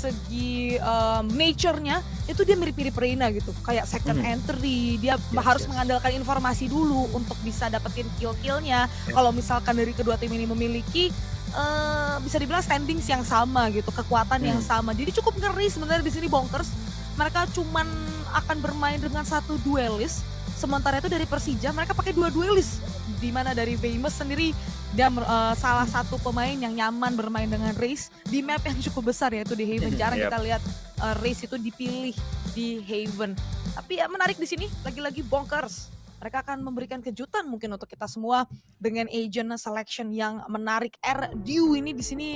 segi nature-nya itu dia mirip-mirip Reina gitu, kayak second entry, dia harus mengandalkan informasi dulu untuk bisa dapetin kill-killnya. Kalau misalkan dari kedua tim ini memiliki bisa dibilang standings yang sama gitu, kekuatan yang sama. Jadi cukup ngeri sebenarnya di sini Bonkers. Mereka cuman akan bermain dengan satu duelis, sementara itu dari Persija mereka pakai dua duelis. Di mana dari Famous sendiri dia salah satu pemain yang nyaman bermain dengan Raze di map yang cukup besar yaitu di Haven. Jarang kita lihat Raze itu dipilih di Haven. Tapi ya menarik di sini lagi-lagi Bonkers. Mereka akan memberikan kejutan mungkin untuk kita semua dengan agent selection yang menarik. Erdew ini di sini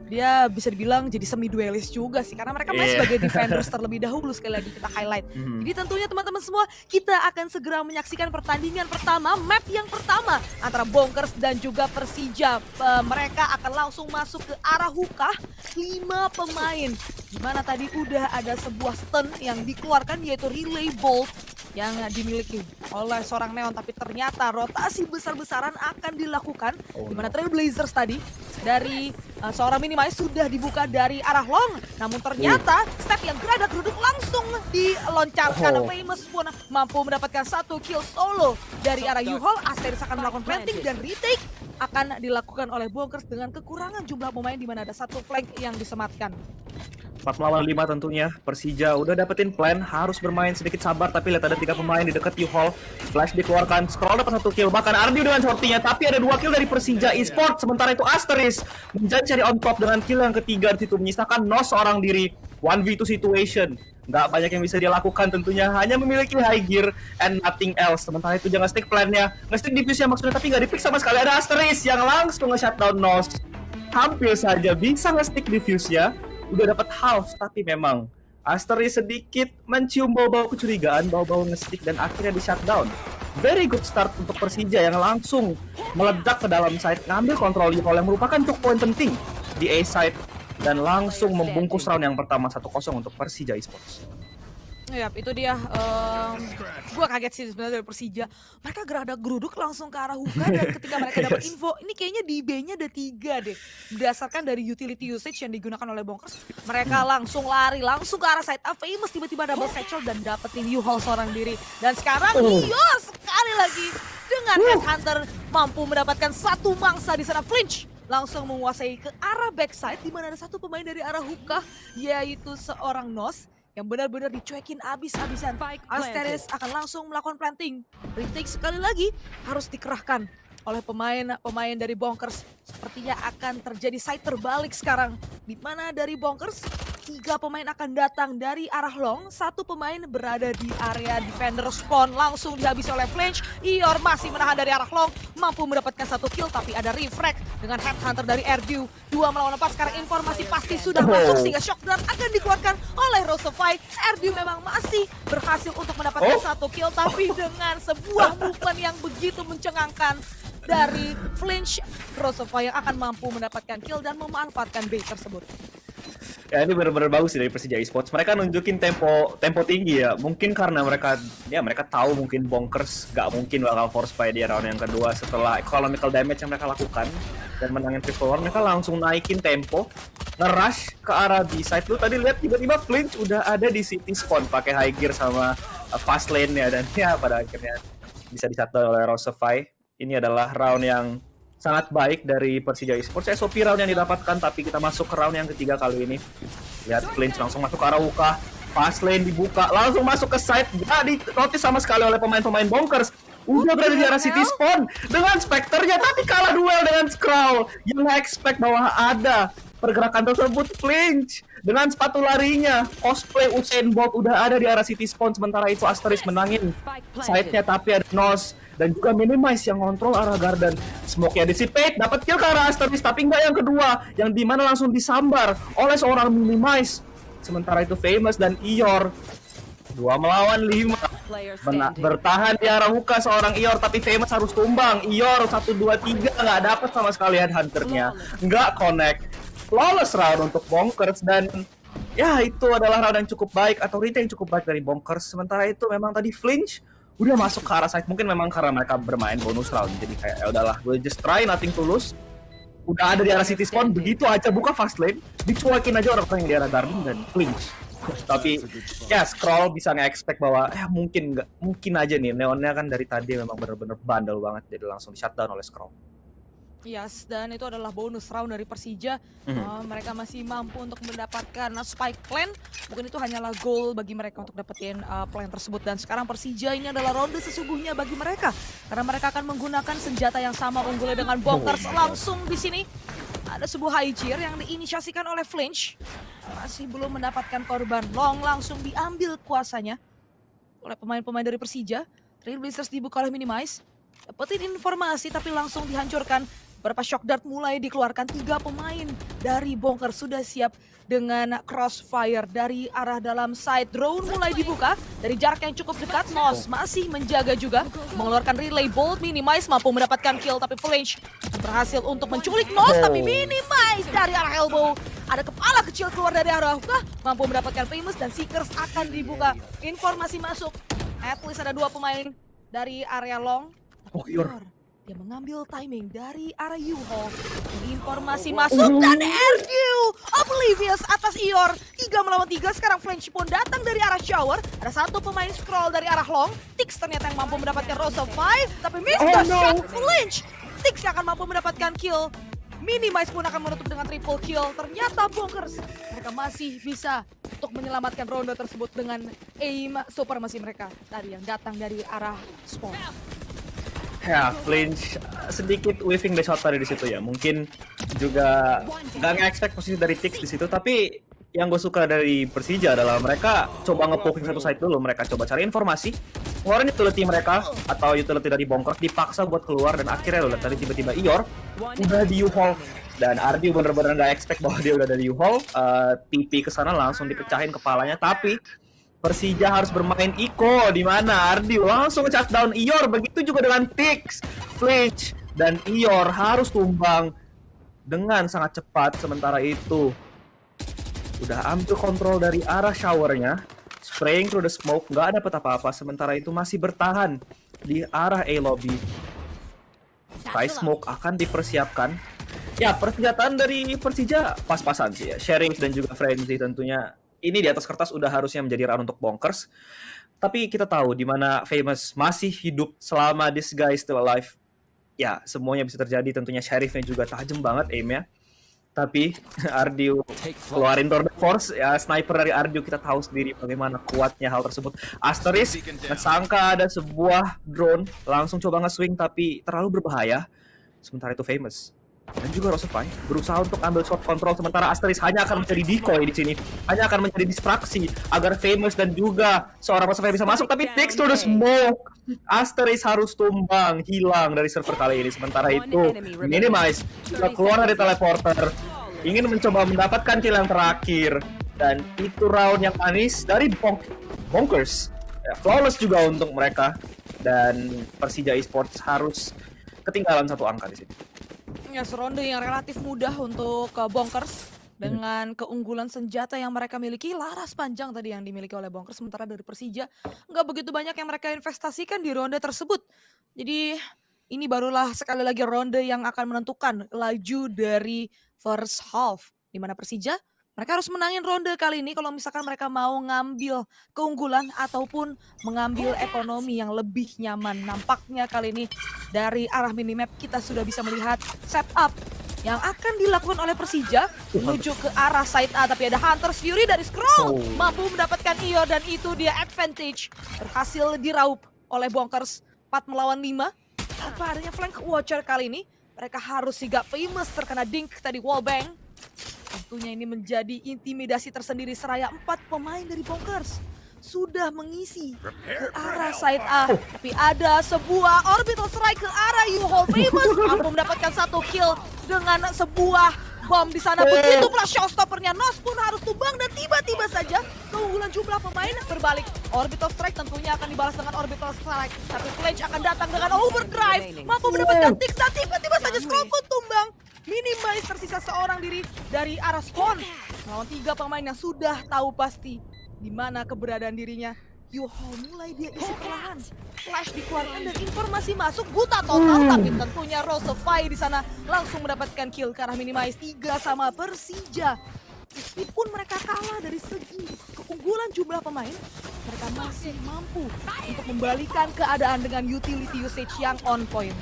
dia bisa dibilang jadi semi duelist juga sih, karena mereka main sebagai defenders terlebih dahulu. Sekali lagi kita highlight. Jadi tentunya teman-teman semua kita akan segera menyaksikan pertandingan pertama, map yang pertama antara Bonkers dan juga Persija. Mereka akan langsung masuk ke arah hookah 5 pemain. Dimana tadi udah ada sebuah stun yang dikeluarkan yaitu relay bolt yang dimiliki oleh seorang Neon, tapi ternyata rotasi besar-besaran akan dilakukan di mana Trailblazers tadi dari seorang Minimize sudah dibuka dari arah long, namun ternyata step yang geradak-geruduk langsung diloncarkan. Famous pun mampu mendapatkan satu kill solo dari arah U-Haul. Asteris akan melakukan planting dan retake akan dilakukan oleh Bonkers dengan kekurangan jumlah pemain di mana ada satu flank yang disematkan. 4 melawan 5 tentunya. Persija udah dapetin plan, harus bermain sedikit sabar, tapi lihat ada 3 pemain di dekat U-Haul. Flash dikeluarkan, Scroll dapat 1 kill, bahkan Ardi dengan shorty-nya, tapi ada 2 kill dari Persija Esports. Sementara itu Asteris menjadi cari on top dengan kill yang ketiga di situ, menyisakan Nos seorang diri. 1v2 situation. Nggak banyak yang bisa dia lakukan tentunya, hanya memiliki high gear and nothing else. Sementara itu jangan stick plan-nya, nge-stick diffuse-nya maksudnya, tapi nggak di-pick sama sekali. Ada Asteris yang langsung nge-shutdown Nos. Hampir saja bisa nge-stick diffuse-nya. Udah dapat half, tapi memang Asteris sedikit mencium bau-bau kecurigaan, bau-bau nge-stick, dan akhirnya di shutdown. Very good start untuk Persija yang langsung meledak ke dalam side, ngambil kontrol U-Haul yang merupakan cukup poin penting di A side, dan langsung membungkus round yang pertama 1-0 untuk Persija Esports. Yap, itu dia. Gua kaget sih sebenarnya dari Persija. Mereka geradak geruduk langsung ke arah hookah, dan ketika mereka dapat info, ini kayaknya di B-nya ada 3 deh. Berdasarkan dari utility usage yang digunakan oleh Bonkers, mereka langsung lari, langsung ke arah side A. Famous tiba-tiba double satchel dan dapetin U-Haul seorang diri. Dan sekarang sekali lagi dengan Headhunter mampu mendapatkan satu mangsa di sana. Flinch langsung menguasai ke arah backside, di mana ada satu pemain dari arah hookah, yaitu seorang Nos yang benar-benar dicuekin abis-abisan. Asteris akan langsung melakukan planting. Retake sekali lagi harus dikerahkan oleh pemain dari Bonkers. Sepertinya akan terjadi side terbalik sekarang, di mana dari Bonkers 3 pemain akan datang dari arah long, 1 pemain berada di area defender spawn. Langsung dihabisi oleh Flinch. Ior masih menahan dari arah long, mampu mendapatkan 1 kill, tapi ada refrag dengan Headhunter dari Erdew. 2 melawan 4, sekarang informasi pasti sudah masuk sehingga shockdown akan dikeluarkan oleh Rosefy. Erdew memang masih berhasil untuk mendapatkan 1 kill, tapi dengan sebuah movement yang begitu mencengangkan dari Flinch, Rosefy yang akan mampu mendapatkan kill dan memanfaatkan bait tersebut. Ya, ini benar-benar bagus sih dari Persija Esports. Mereka nunjukin tempo tinggi ya. Mungkin karena mereka tahu mungkin Bonkers gak mungkin bakal force play di round yang kedua setelah economical damage yang mereka lakukan dan menangin triple war. Mereka langsung naikin tempo, nge-rush ke arah B-side. Lu tadi lihat tiba-tiba Flinch udah ada di city spawn pakai high gear sama fast lane ya, dan ya pada akhirnya bisa di-shutdown oleh Rosefy. Ini adalah round yang sangat baik dari Persija Esports. SOP round yang didapatkan, tapi kita masuk ke round yang ketiga kali ini. Lihat Flinch langsung masuk ke arah hookah, fast lane dibuka, langsung masuk ke side. Gak di-notice sama sekali oleh pemain-pemain Bonkers. Udah berada di arah city spawn dengan Spectre-nya, tapi kalah duel dengan Skrull yang nggak expect bahwa ada pergerakan tersebut. Flinch dengan sepatu larinya, cosplay Usain Bolt udah ada di arah city spawn. Sementara itu Asteris menangin side-nya, tapi ada Nos dan juga Minimize yang kontrol arah garden. Smoke-nya dissipate, dapat kill ke arah Asteris, tapi nggak yang kedua, yang dimana langsung disambar oleh seorang Minimize. Sementara itu Famous dan Ior 2 melawan 5 bertahan di arah hookah seorang Ior, tapi Famous harus tumbang. Ior 1, 2, 3 nggak dapat sama sekali Headhunter-nya, nggak connect. Flawless round untuk Bonkers, dan ya itu adalah round yang cukup baik atau retake yang cukup baik dari Bonkers. Sementara itu memang tadi Flinch udah masuk ke arah side, mungkin memang karena mereka bermain bonus round, jadi kayak ya udahlah, gue just try, nothing to lose. udah ada di arah city spawn, begitu aja buka fast lane, dicuekin aja orang-orang yang di arah garden dan flinch. Tapi ya Scroll bisa nge-expect bahwa mungkin aja nih Neonnya kan dari tadi memang bener-bener bandel banget, jadi langsung di shutdown oleh Scroll. Yes, dan itu adalah bonus round dari Persija. Mereka masih mampu untuk mendapatkan spike plan. Mungkin itu hanyalah goal bagi mereka untuk dapetin plan tersebut. Dan sekarang Persija ini adalah ronde sesungguhnya bagi mereka. Karena mereka akan menggunakan senjata yang sama unggulnya dengan Bonkers. Langsung di sini ada sebuah hijir yang diinisiasikan oleh Flinch. Masih belum mendapatkan korban. Long langsung diambil kuasanya oleh pemain-pemain dari Persija. Trailblazers dibuka oleh Minimize. Dapetin informasi tapi langsung dihancurkan. Beberapa shock dart mulai dikeluarkan, 3 pemain dari Bonker sudah siap dengan crossfire dari arah dalam side. Drone mulai dibuka dari jarak yang cukup dekat. Nos masih menjaga juga, mengeluarkan relay bolt. Minimize mampu mendapatkan kill tapi Flinch berhasil untuk menculik Nos, tapi Minimize dari arah elbow. Ada kepala kecil keluar dari arah Hookah, mampu mendapatkan Famous dan Seekers akan dibuka. Informasi masuk, at least ada 2 pemain dari area long. Ior. Dia mengambil timing dari arah U-Hall. Informasi masuk dan RQ Oblivious atas Ior. 3 melawan 3, sekarang Flinch pun datang dari arah shower. Ada 1 pemain scroll dari arah long. Tix ternyata yang mampu mendapatkan Rose of 5, tapi miss the shot Flinch. Tix yang akan mampu mendapatkan kill. Minimize pun akan menutup dengan triple kill. Ternyata Bonkers, mereka masih bisa untuk menyelamatkan ronde tersebut dengan aim supremasi mereka tadi yang datang dari arah spawn. Ya, Flinch sedikit whiffing the shot tadi di situ ya. Mungkin juga nggak nge-expect posisi dari Tix di situ, tapi yang gue suka dari Persija adalah mereka coba nge-poking satu side dulu, mereka coba cari informasi, ngeluarin utility mereka atau utility dari Bonkers dipaksa buat keluar dan akhirnya lo lihat tadi tiba-tiba Ior udah di U-Hall dan Ardi bener-bener nggak expect bahwa dia udah ada di U-Hall, TP ke sana langsung dipecahin kepalanya, tapi Persija harus bermain Iko di mana Ardi langsung shutdown Ior, begitu juga dengan Tix, Flinch dan Ior harus tumbang dengan sangat cepat. Sementara itu udah ambil kontrol dari arah showernya, spraying through the smoke, nggak dapet apa-apa. Sementara itu masih bertahan di arah A lobby. Sky smoke akan dipersiapkan. Ya, persenjataan dari Persija pas-pasan sih ya. Sheriff dan juga Frenzy tentunya ini di atas kertas udah harusnya menjadi run untuk Bonkers. Tapi kita tahu di mana Famous masih hidup selama this guy still alive. Ya, semuanya bisa terjadi. Tentunya Sheriffnya juga tajam banget aimnya. Tapi Ardiu keluarin Tornado Force, ya sniper dari Ardiu kita tahu sendiri bagaimana kuatnya hal tersebut. Asteris ngesangka ada sebuah drone, langsung coba nge-swing tapi terlalu berbahaya. Sementara itu Famous dan juga Rosefy berusaha untuk ambil shot control, sementara Asteris hanya akan menjadi decoy di sini, hanya akan menjadi distraksi agar Famous dan juga seorang Rosefy bisa masuk. Tapi Tix to the smoke, Asteris harus tumbang, hilang dari server kali ini. Sementara itu Minimize sudah keluar dari teleporter, ingin mencoba mendapatkan kill yang terakhir, dan itu round yang manis dari Bonkers. Ya, flawless juga untuk mereka, dan Persija Esports harus ketinggalan 1 angka di sini. Ya, ronde yang relatif mudah untuk Bonkers dengan keunggulan senjata yang mereka miliki. Laras panjang tadi yang dimiliki oleh Bonkers, sementara dari Persija nggak begitu banyak yang mereka investasikan di ronde tersebut. Jadi ini barulah sekali lagi ronde yang akan menentukan laju dari first half, di mana Persija mereka harus menangin ronde kali ini kalau misalkan mereka mau ngambil keunggulan ataupun mengambil ekonomi yang lebih nyaman. Nampaknya kali ini dari arah minimap kita sudah bisa melihat setup yang akan dilakukan oleh Persija menuju ke arah side A, tapi ada Hunter's Fury dari Scroll mampu mendapatkan Ior dan itu dia advantage berhasil diraup oleh Bonkers 4 melawan 5. Apa adanya flank watcher kali ini mereka harus sigap. Famous terkena dink tadi wallbang. Tentunya ini menjadi intimidasi tersendiri seraya 4 pemain dari Bonkers sudah mengisi ke arah side A. Tapi ada sebuah orbital strike ke arah U-Hall. Famous mampu mendapatkan 1 kill dengan sebuah bom di sana. Begitu pula showstoppernya. Nos pun harus tumbang dan tiba-tiba saja keunggulan jumlah pemain berbalik. Orbital strike tentunya akan dibalas dengan orbital strike. Tapi Flinch akan datang dengan overdrive. Mampu mendapatkan Tix dan tiba-tiba saja Scroll pun tumbang. Minimize tersisa seorang diri dari arah spawn. Melawan 3 pemain yang sudah tahu pasti di mana keberadaan dirinya. Yuhol mulai dia isi perlahan. Flash dikeluarkan dan informasi masuk buta total, tapi tentunya Rosefy di sana langsung mendapatkan kill ke arah Minimize 3 sama Persija. Meskipun mereka kalah dari segi keunggulan jumlah pemain, mereka masih mampu untuk membalikan keadaan dengan utility usage yang on point.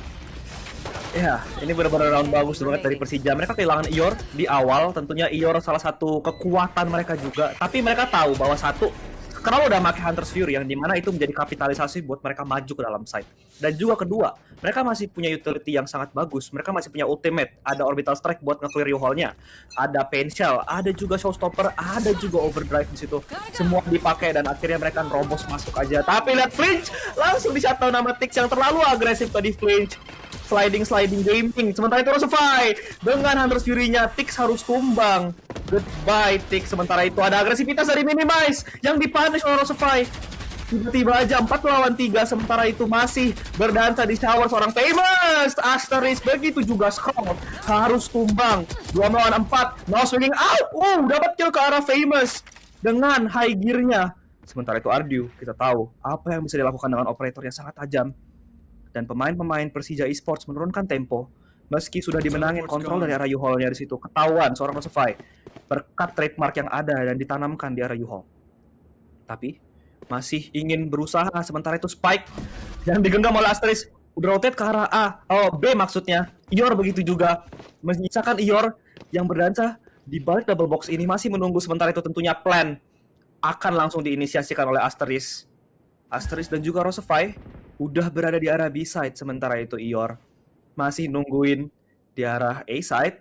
Ya, ini benar-benar round bagus banget dari Persija. Mereka kehilangan Ior di awal, tentunya Ior salah satu kekuatan mereka juga. Tapi mereka tahu bahwa satu, kenapa udah pakai Hunter's Fury yang dimana itu menjadi kapitalisasi buat mereka maju ke dalam side. Dan juga kedua, mereka masih punya utility yang sangat bagus. Mereka masih punya ultimate, ada orbital strike buat nge-clear U-Hall-nya, ada pain shell, ada juga showstopper, ada juga overdrive di situ. Semua dipakai dan akhirnya mereka nerobos masuk aja. Tapi lihat Flinch langsung di-shutdown sama Tix yang terlalu agresif tadi Flinch. Sliding gaming. Sementara itu Rosefy dengan Hunter's Fury-nya, Tix harus tumbang. Goodbye Tix. Sementara itu ada agresivitas dari Minimize yang dipunish oleh Rosefy. Tiba-tiba aja 4 lawan 3. Sementara itu masih berdansa di shower seorang Famous. Asteris, begitu juga Scroll harus tumbang. 2 melawan 4. Now swinging out. Dapat kill ke arah Famous dengan high gear-nya. Sementara itu Ardiu, kita tahu apa yang bisa dilakukan dengan operator yang sangat tajam. Dan pemain-pemain Persija Esports menurunkan tempo meski sudah dimenangin kontrol dari arah U-Hall-nya di situ. Ketahuan seorang Rosefy berkat trademark yang ada dan ditanamkan di arah U-Hall. Tapi masih ingin berusaha. Sementara itu Spike yang digenggam oleh Asteris udah rotate ke arah B maksudnya. Ior begitu juga menyisakan Ior yang berdansa di balik double box ini masih menunggu. Sementara itu tentunya plan akan langsung diinisiasikan oleh Asteris dan juga Rosefy udah berada di arah B-side. Sementara itu Ior masih nungguin di arah A-side.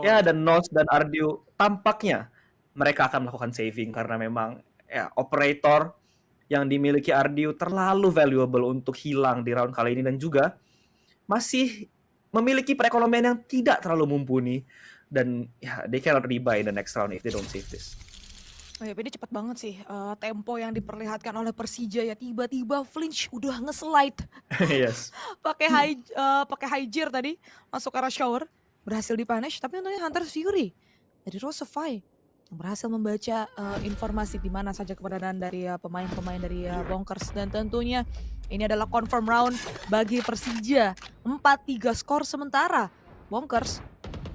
Ya, dan Nos dan Ardiu tampaknya mereka akan melakukan saving karena memang ya operator yang dimiliki Ardiu terlalu valuable untuk hilang di round kali ini dan juga masih memiliki perekonomian yang tidak terlalu mumpuni dan ya they cannot rebuy in the next round if they don't save this. Oh ya, ini cepat banget sih tempo yang diperlihatkan oleh Persija ya, tiba-tiba Flinch udah nge-slide. Yes. pakai high gear tadi masuk ke arah shower, berhasil dipunish, tapi untungnya Hunter's Fury dari Rosefy yang berhasil membaca informasi di mana saja keberadaan dari pemain-pemain dari Bonkers, dan tentunya ini adalah confirm round bagi Persija. 4-3 skor. Sementara Bonkers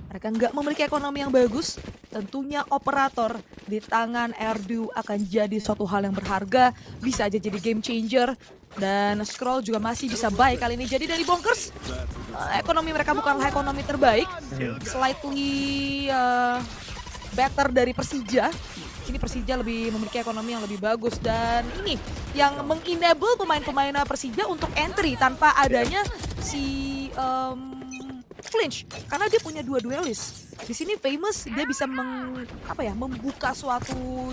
mereka nggak memiliki ekonomi yang bagus. Tentunya operator di tangan Ardiu akan jadi suatu hal yang berharga, bisa aja jadi game changer. Dan Scroll juga masih bisa buy kali ini. Jadi dari Bonkers, ekonomi mereka bukanlah ekonomi terbaik, slightly better dari Persija. Ini Persija lebih memiliki ekonomi yang lebih bagus, dan ini yang mengenable pemain-pemain Persija untuk entry tanpa adanya si Flinch, karena dia punya 2 duelis. Di sini Famous dia bisa membuka suatu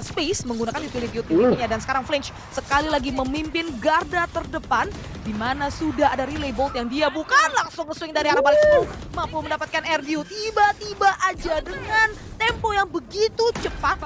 space menggunakan utility-nya, dan sekarang Flinch sekali lagi memimpin garda terdepan di mana sudah ada relay bolt yang dia bukan langsung nge-swing dari arah balik smoke, mampu mendapatkan Ardiu tiba-tiba aja dengan tempo yang begitu cepat.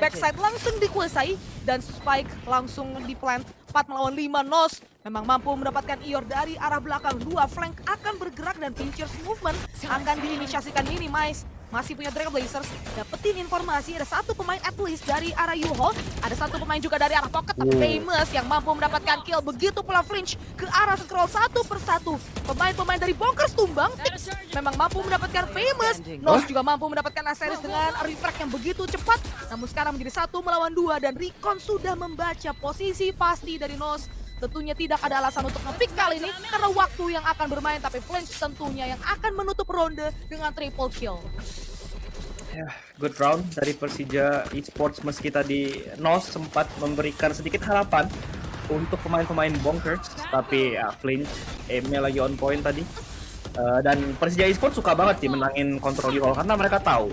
Backside langsung dikuasai dan Spike langsung di-plant. 4 melawan 5. Nos memang mampu mendapatkan Ior dari arah belakang. 2 flank akan bergerak dan Pincher's movement akan diinisiasikan Minimize. Masih punya Trailblazers, dapetin informasi ada 1 pemain at least dari arah U-Hall, ada 1 pemain juga dari arah Pocket, tapi Famous yang mampu mendapatkan kill. Begitu pula Flinch ke arah Scroll, 1 persatu pemain-pemain dari Bonkers tumbang. Tix memang mampu mendapatkan Famous, Nos juga mampu mendapatkan Asteris dengan refract yang begitu cepat. Namun sekarang menjadi 1 melawan 2 dan Recon sudah membaca posisi pasti dari Nos. Tentunya tidak ada alasan untuk nge-pick kali ini karena waktu yang akan bermain, tapi Flinch tentunya yang akan menutup ronde dengan triple kill. Ya, good round dari Persija Esports meski tadi Nos sempat memberikan sedikit harapan untuk pemain-pemain Bonkers, tapi ya Flinch aimnya lagi on point tadi. Dan Persija Esports suka banget sih menangin kontrol U-Hall karena mereka tahu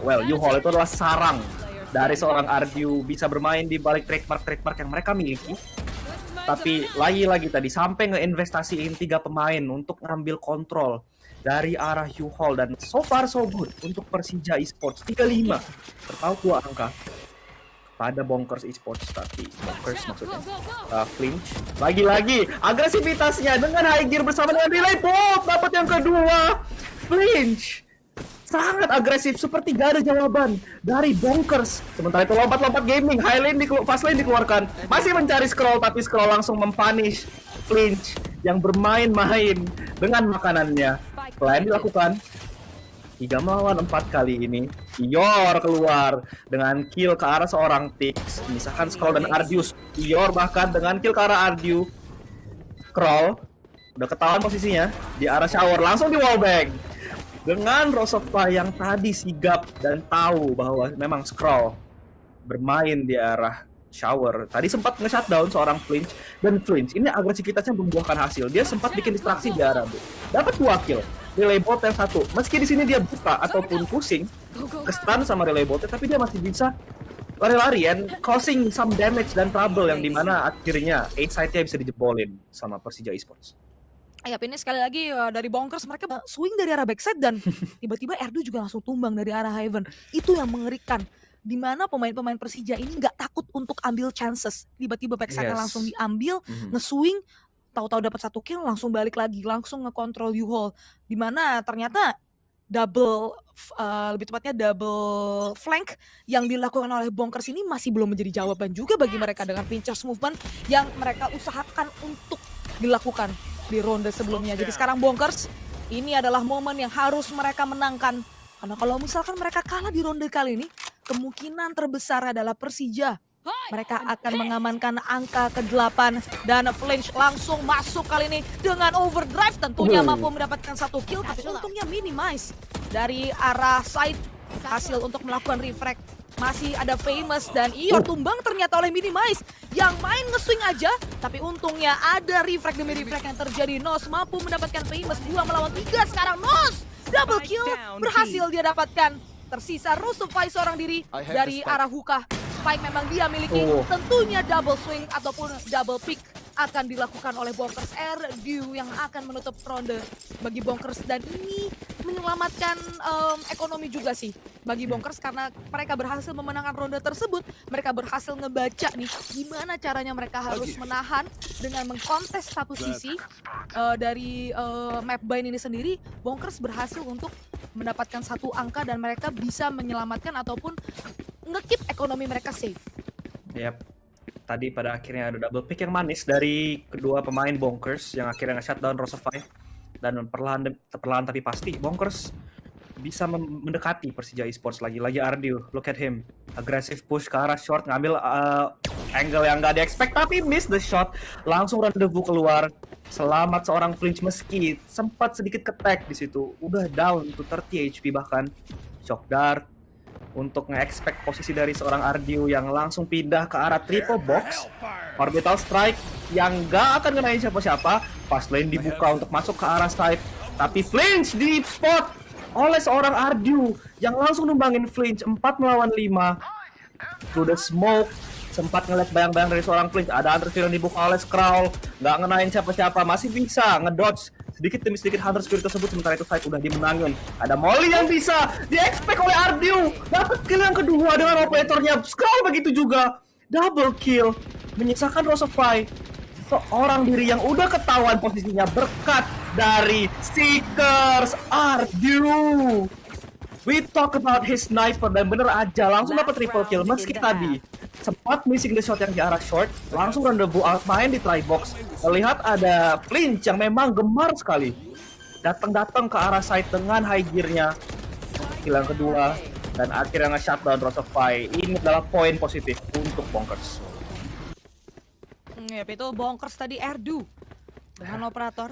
U-Hall itu adalah sarang dari seorang Ardiu, bisa bermain di balik trademark yang mereka miliki. Tapi lagi-lagi tadi sampai ngeinvestasiin 3 pemain untuk ngambil kontrol dari arah U-Hall, dan so far so good untuk Persija Esports. 3-5 terpaut 2 angka pada Bonkers Esports, tapi Bonkers maksudnya Flinch lagi-lagi agresivitasnya dengan high gear bersama dengan relay bolt dapat yang kedua. Flinch sangat agresif, seperti gak ada jawaban dari Bonkers. Sementara itu lompat-lompat gaming, high lane fast lane dikeluarkan, masih mencari scroll, tapi scroll langsung mempunish Flinch yang bermain-main dengan makanannya. Selain dilakukan 3 melawan 4 kali ini, Ior keluar dengan kill ke arah seorang Tix, misalkan Scroll dan Ardius. Ior bahkan dengan kill ke arah Ardius. Scroll udah ketahuan posisinya di arah shower, langsung di wallbang. Dengan Rosova yang tadi sigap dan tahu bahwa memang Scroll bermain di arah shower, tadi sempat nge-shutdown seorang Flinch, dan Flinch ini agresivitasnya membuahkan hasil. Dia sempat bikin distraksi di arah B, dapat 2 kill. Relay bot yang 1, meski di sini dia buka ataupun pusing, ke-stun sama relay botnya, tapi dia masih bisa lari-lari and causing some damage dan trouble yang dimana akhirnya A-side-nya bisa dijebolin sama Persija Esports. Ya, ini sekali lagi dari Bonkers mereka swing dari arah backside dan tiba-tiba Erdu juga langsung tumbang dari arah Heaven. Itu yang mengerikan. Dimana pemain-pemain Persija ini nggak takut untuk ambil chances. Tiba-tiba backside langsung diambil, nge-swing, tahu-tahu dapat 1 kill, langsung balik lagi, langsung ngekontrol U-Hall. Dimana ternyata lebih tepatnya double flank yang dilakukan oleh Bonkers ini masih belum menjadi jawaban juga bagi mereka dengan pinchers movement yang mereka usahakan untuk dilakukan di ronde sebelumnya. Jadi sekarang Bonkers, ini adalah momen yang harus mereka menangkan. Karena kalau misalkan mereka kalah di ronde kali ini, kemungkinan terbesar adalah Persija. Mereka akan mengamankan angka ke-8 dan Flinch langsung masuk kali ini dengan overdrive. Tentunya mampu mendapatkan 1 kill, tapi untungnya minimize dari arah side. Hasil untuk melakukan refrag. Masih ada Famous dan Ior tumbang ternyata oleh Minimize yang main nge-swing aja, tapi untungnya ada refrag demi refrag yang terjadi. Nos mampu mendapatkan Famous 2 melawan 3. Sekarang Nos double kill berhasil dia dapatkan. Tersisa Rusufai seorang diri dari arah Hookah. Spike memang dia miliki, tentunya double swing ataupun double pick akan dilakukan oleh Bonkers. Erdu yang akan menutup ronde bagi Bonkers, dan ini menyelamatkan ekonomi juga sih bagi Bonkers karena mereka berhasil memenangkan ronde tersebut. Mereka berhasil ngebaca nih gimana caranya mereka harus menahan dengan mengkontes satu sisi dari map bind ini sendiri. Bonkers berhasil untuk mendapatkan 1 angka dan mereka bisa menyelamatkan ataupun nge-keep ekonomi mereka safe. Yap. Tadi pada akhirnya ada double pick yang manis dari kedua pemain Bonkers yang akhirnya nge-shutdown Rosofai. Dan perlahan tapi pasti Bonkers bisa mendekati Persija Esports lagi Ardiu. Look at him, aggressive push ke arah short, ngambil angle yang gak di-expect tapi miss the shot. Langsung rendezvous keluar. Selamat seorang Flinch meski sempat sedikit ketek di situ. Udah down to 30 HP bahkan. Shock dart untuk nge-expect posisi dari seorang Ardiu yang langsung pindah ke arah triple box. Orbital strike yang gak akan ngenain siapa-siapa. Fast lane dibuka untuk masuk ke arah side, tapi Flinch di spot oleh seorang Ardiu yang langsung numbangin Flinch 4 melawan 5. Through the smoke, sempat ngeliat bayang-bayang dari seorang Flinch. Ada Hunter Spirit yang dibuka oleh Scroll, gak ngenain siapa-siapa, masih bisa ngedodge sedikit demi sedikit Hunter Spirit tersebut. Sementara itu fight udah dimenangin. Ada Molly yang bisa di-expect oleh Ardiu. Dapat kill yang kedua dengan operatornya. Scroll begitu juga. Double kill. Menyisakan Rosofai. Seorang diri yang udah ketahuan posisinya berkat dari Seekers Ardiu. We talk about his sniper dan bener aja langsung dapat triple kill meski tadi sempat missing the shot yang di arah short, langsung rendezvous main di try box. Terlihat ada Flinch yang memang gemar sekali datang ke arah side dengan high gear-nya. Kill yang kedua dan akhirnya nge-shutdown Rosofai. Ini adalah poin positif untuk Bonkers. Yep, itu Bonkers tadi Erdu dengan operator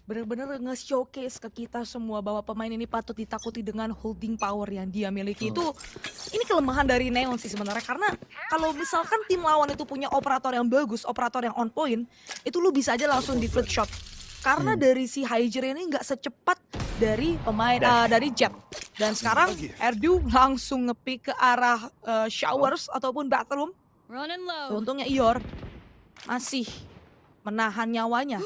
bener-bener nge-showcase ke kita semua bahwa pemain ini patut ditakuti dengan holding power yang dia miliki. Ini kelemahan dari Neon sih sebenarnya, karena kalau misalkan tim lawan itu punya operator yang bagus, operator yang on point, itu lu bisa aja langsung di flick shot. Karena dari si Hyger ini nggak secepat dari pemain dari Jet. Dan sekarang Erdu langsung nge-pick ke arah showers ataupun bathroom. Untungnya Ior masih menahan nyawanya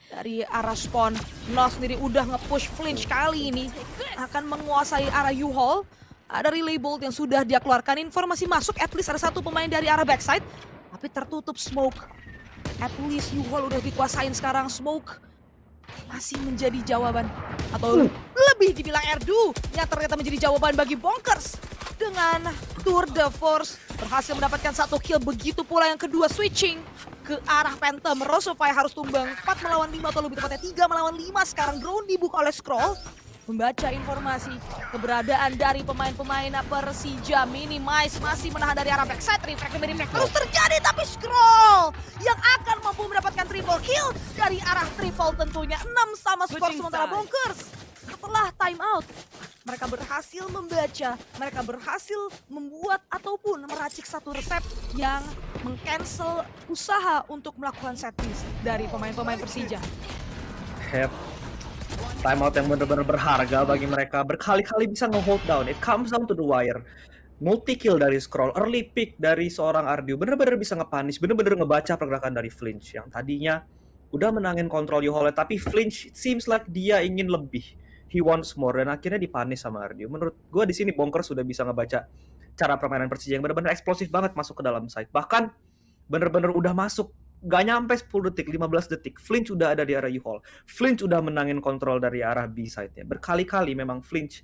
dari arah spawn. Nos sendiri udah nge-push Flinch kali ini akan menguasai arah U-Hall. Ada relay bolt yang sudah dia keluarkan. Informasi masuk, at least ada 1 pemain dari arah backside, tapi tertutup smoke. At least U-Hall udah dikuasain sekarang. Smoke masih menjadi jawaban atau lebih dibilang Erdu yang ternyata menjadi jawaban bagi Bonkers. Dengan Tour de Force berhasil mendapatkan 1 kill, begitu pula yang kedua switching ke arah Phantom. Rosofy harus tumbang 4 melawan 5 atau lebih tepatnya 3 melawan 5. Sekarang drone dibuka oleh Scroll. Membaca informasi keberadaan dari pemain-pemain Persija. Minimize masih menahan dari arah backside. Reflect terus terjadi, tapi Scroll yang akan mampu mendapatkan triple kill dari arah triple tentunya. 6 sama skor sementara Bonkers. Setelah time out, mereka berhasil membaca, mereka berhasil membuat ataupun meracik satu resep yang meng-cancel usaha untuk melakukan set piece dari pemain-pemain Persija. Timeout yang benar-benar berharga bagi mereka, berkali-kali bisa nge-hold down. It comes down to the wire. Multi kill dari Scroll, early pick dari seorang Ardiu, benar-benar bisa nge-punish, benar-benar ngebaca pergerakan dari Flinch yang tadinya udah menangin kontrol U-Hall, tapi Flinch it seems like dia ingin lebih. He wants more, dan akhirnya dipunish sama Ardiu. Menurut gue di sini Bonkers sudah bisa ngebaca cara permainan Persija yang benar-benar eksplosif banget masuk ke dalam site. Bahkan benar-benar udah masuk, gak nyampe 10 detik, 15 detik, Flinch udah ada di arah U-Hall. Flinch udah menangin kontrol dari arah B-side-nya. Berkali-kali memang Flinch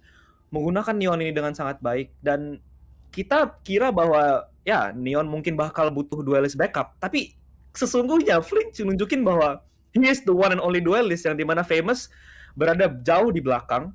menggunakan Neon ini dengan sangat baik, dan kita kira bahwa ya Neon mungkin bakal butuh duelist backup, tapi sesungguhnya Flinch nunjukin bahwa he is the one and only duelist yang dimana Famous berada jauh di belakang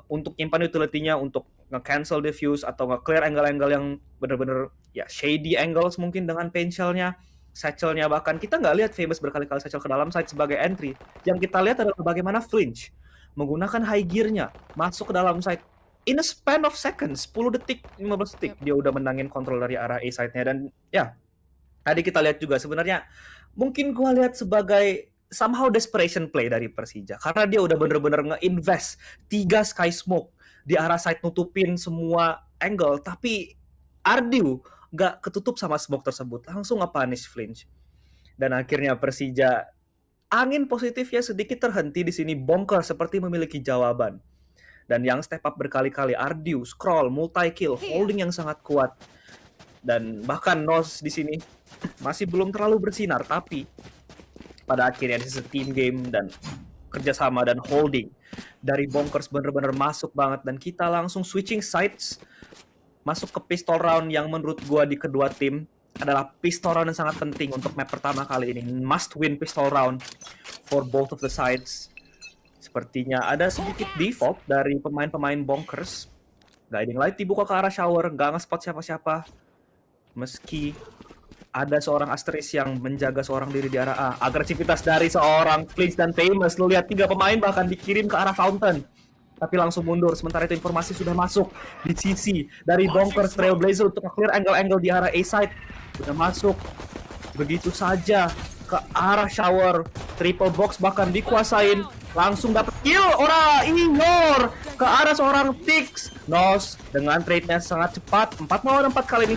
untuk nyimpan utility-nya, untuk nge-cancel diffuse atau nge-clear angle-angle yang benar-benar ya shady angles mungkin dengan paintshell-nya, satchel-nya. Bahkan kita nggak lihat Famous berkali-kali satchel ke dalam site sebagai entry. Yang kita lihat adalah bagaimana Flinch menggunakan high gear-nya masuk ke dalam site in a span of seconds, 10 detik, 15 detik dia udah menangin kontrol dari arah A side-nya. Dan ya tadi kita lihat juga sebenarnya mungkin gua lihat sebagai somehow desperation play dari Persija, karena dia udah bener-bener nge-invest 3 sky smoke di arah side nutupin semua angle, tapi Ardiu gak ketutup sama smoke tersebut, langsung nge-punish Flinch. Dan akhirnya Persija angin positifnya sedikit terhenti di sini. Bonkers seperti memiliki jawaban, dan yang step up berkali-kali Ardiu, Scroll, multi kill, holding yang sangat kuat, dan bahkan Nos di sini masih belum terlalu bersinar, tapi pada akhirnya this is a team game dan kerjasama dan holding dari Bonkers bener-bener masuk banget, dan kita langsung switching sides masuk ke pistol round yang menurut gua di kedua tim adalah pistol round yang sangat penting untuk map pertama kali ini. Must win pistol round for both of the sides. Sepertinya ada sedikit default dari pemain-pemain Bonkers. Guiding light dibuka ke arah shower, nggak nge-spot siapa-siapa. Meski ada seorang Asteris yang menjaga seorang diri di arah A. Agresivitas dari seorang Flinch dan Famous. Lu lihat 3 pemain bahkan dikirim ke arah Fountain, tapi langsung mundur. Sementara itu informasi sudah masuk di sisi dari Bonkers Trailblazer untuk clear angle-angle di arah A side. Sudah masuk begitu saja ke arah shower. Triple box bahkan dikuasain. Langsung dapat kill. Ora ignore ke arah seorang Tix. Nos dengan trade-nya sangat cepat. 4 melawan 4 kali ini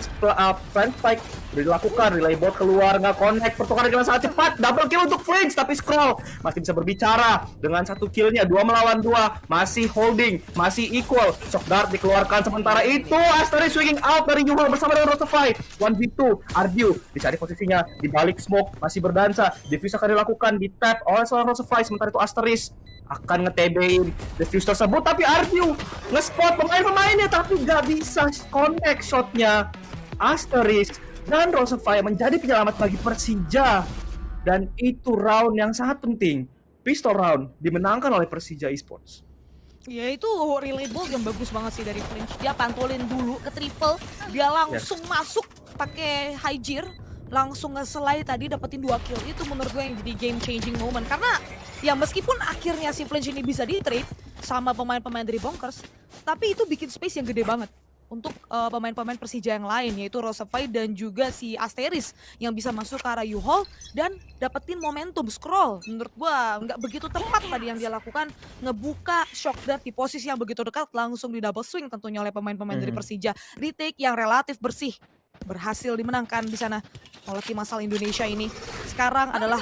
plant spike dilakukan. Relay bot keluar, nggak connect. Pertukaran dengan sangat cepat. Double kill untuk Flinch, tapi Scroll masih bisa berbicara dengan 1 killnya. 2 melawan 2. Masih holding, masih equal. Shock Dart dikeluarkan. Sementara itu Asteris swinging out dari U-Hall bersama dengan Rosofy. 1v2. Ardiu dicari posisinya di balik smoke, masih berdansa. Diffuse akan dilakukan, di tap oleh seorang Rosofy. Sementara itu Asteris akan nge-TB-in defuse tersebut, tapi Ardiu nge-spot pemain-pemainnya tapi gak bisa connect shotnya. Asteris dan Rosofy menjadi penyelamat bagi Persija, dan itu round yang sangat penting. Pistol round dimenangkan oleh Persija Esports. Ya itu relay ball yang bagus banget sih dari Flinch. Dia pantulin dulu ke triple, dia langsung masuk pakai high gear, langsung nge-slide tadi dapetin 2 kill. Itu menurut gue yang jadi game changing moment, karena ya meskipun akhirnya si Flinch ini bisa di-trade sama pemain-pemain dari Bonkers, tapi itu bikin space yang gede banget untuk pemain-pemain Persija yang lain, yaitu Rosofy dan juga si Asteris yang bisa masuk ke arah U-Hall dan dapetin momentum. Scroll menurut gua nggak begitu tepat tadi yang dia lakukan, ngebuka shock dart di posisi yang begitu dekat, langsung di double swing tentunya oleh pemain-pemain dari Persija. Retake yang relatif bersih berhasil dimenangkan di sana oleh tim asal Indonesia ini. Sekarang adalah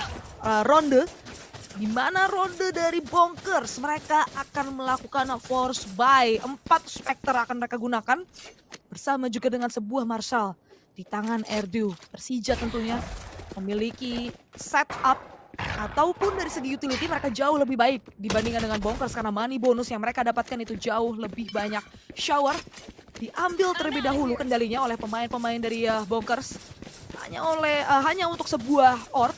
ronde di mana ronde dari Bonkers. Mereka akan melakukan force buy. 4 Spectre akan mereka gunakan bersama juga dengan sebuah Marshall di tangan Erdu. Persija tentunya memiliki setup ataupun dari segi utility mereka jauh lebih baik dibandingkan dengan Bonkers karena money bonus yang mereka dapatkan itu jauh lebih banyak. Shower diambil terlebih dahulu kendalinya oleh pemain-pemain dari Bonkers hanya untuk sebuah orb,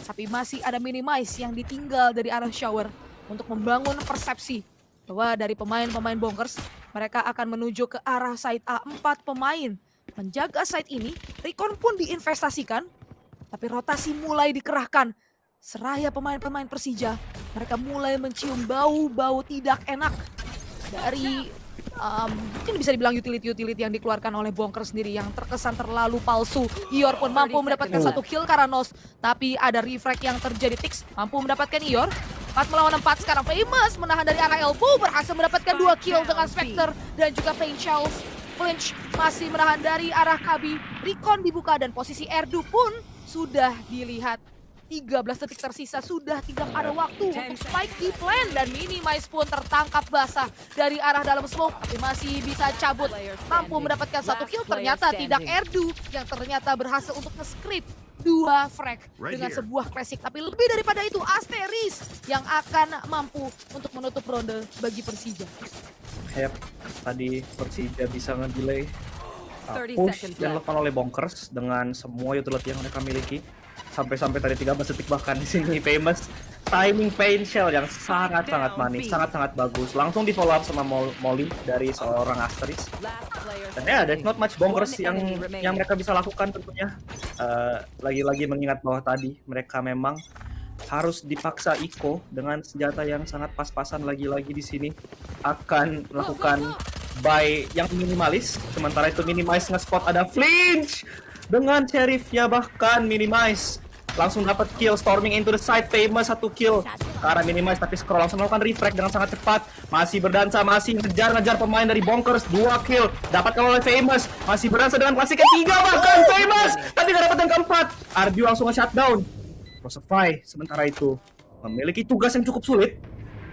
tapi masih ada Minimize yang ditinggal dari arah Shower untuk membangun persepsi bahwa dari pemain-pemain Bonkers mereka akan menuju ke arah side A. 4 pemain menjaga side ini. Recon pun diinvestasikan, tapi rotasi mulai dikerahkan. Seraya pemain-pemain Persija, mereka mulai mencium bau-bau tidak enak dari mungkin bisa dibilang utility-utility yang dikeluarkan oleh Bonkers sendiri yang terkesan terlalu palsu. Ior pun mampu mendapatkan 1 kill karena Nos, tapi ada refrag yang terjadi. Tix mampu mendapatkan Ior. 4 melawan 4 sekarang Famous menahan dari arah elbow, berhasil mendapatkan 2 kill dengan Spectre dan juga Pain Shells. Flinch masih menahan dari arah Kabi. Recon dibuka dan posisi Erdu pun sudah dilihat. 13 detik tersisa, sudah tidak ada waktu untuk spike di plan dan Minimize pun tertangkap basah dari arah dalam smoke, tapi masih bisa cabut. Mampu mendapatkan 1 kill, ternyata tidak Erdu yang ternyata berhasil untuk nge-script 2 frag dengan sebuah classic. Tapi lebih daripada itu, Asteris yang akan mampu untuk menutup ronde bagi Persija. Tadi Persija bisa nge-delay push yang dilakukan oleh Bonkers dengan semua utility yang mereka miliki. Sampai tadi 13 detik bahkan di sini Famous timing Pain Shell yang sangat-sangat manis, sangat-sangat bagus. Langsung di follow up sama Molly dari seorang Asteris. Dan ya, there's not much Bonkers yang mereka bisa lakukan tentunya. Lagi-lagi mengingat bahwa tadi mereka memang harus dipaksa Iko dengan senjata yang sangat pas-pasan lagi-lagi di sini akan melakukan buy yang minimalis. Sementara itu Minimize nge-spot ada Flinch dengan Sheriff-nya bahkan Minimize langsung dapat kill, storming into the side. Famous 1 kill ke arah Minimize, tapi Scroll langsung melakukan refrag dengan sangat cepat. Masih berdansa, masih ngejar pemain dari Bonkers. 2 kill dapatkan oleh Famous, masih berdansa dengan klasik ketiga bahkan Famous, tapi gak dapat yang keempat. Ardu langsung nge-shutdown. Rosify sementara itu memiliki tugas yang cukup sulit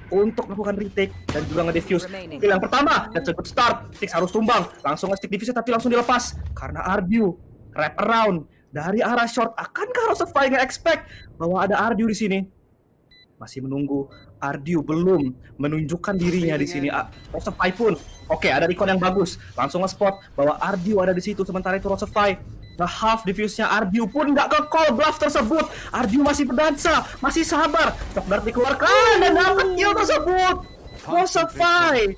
untuk melakukan retake dan juga nge-defuse. Kill yang pertama, that's a good start. Six harus tumbang, langsung nge-stick defuse tapi langsung dilepas karena Ardu wrap around dari arah short. Akankah Rosify nge-expect bahwa ada Ardu di sini? Masih menunggu. Ardu belum menunjukkan dirinya di sini. Rosify pun oke, ada recon yang bagus. Langsung nge-spot bahwa Ardu ada di situ. Sementara itu Rosify half diffuse-nya Ardu pun nggak ke-call bluff tersebut. Ardu masih berdansa, masih sabar. Shock Dart dikeluarkan dan dapat kill tersebut. Rosify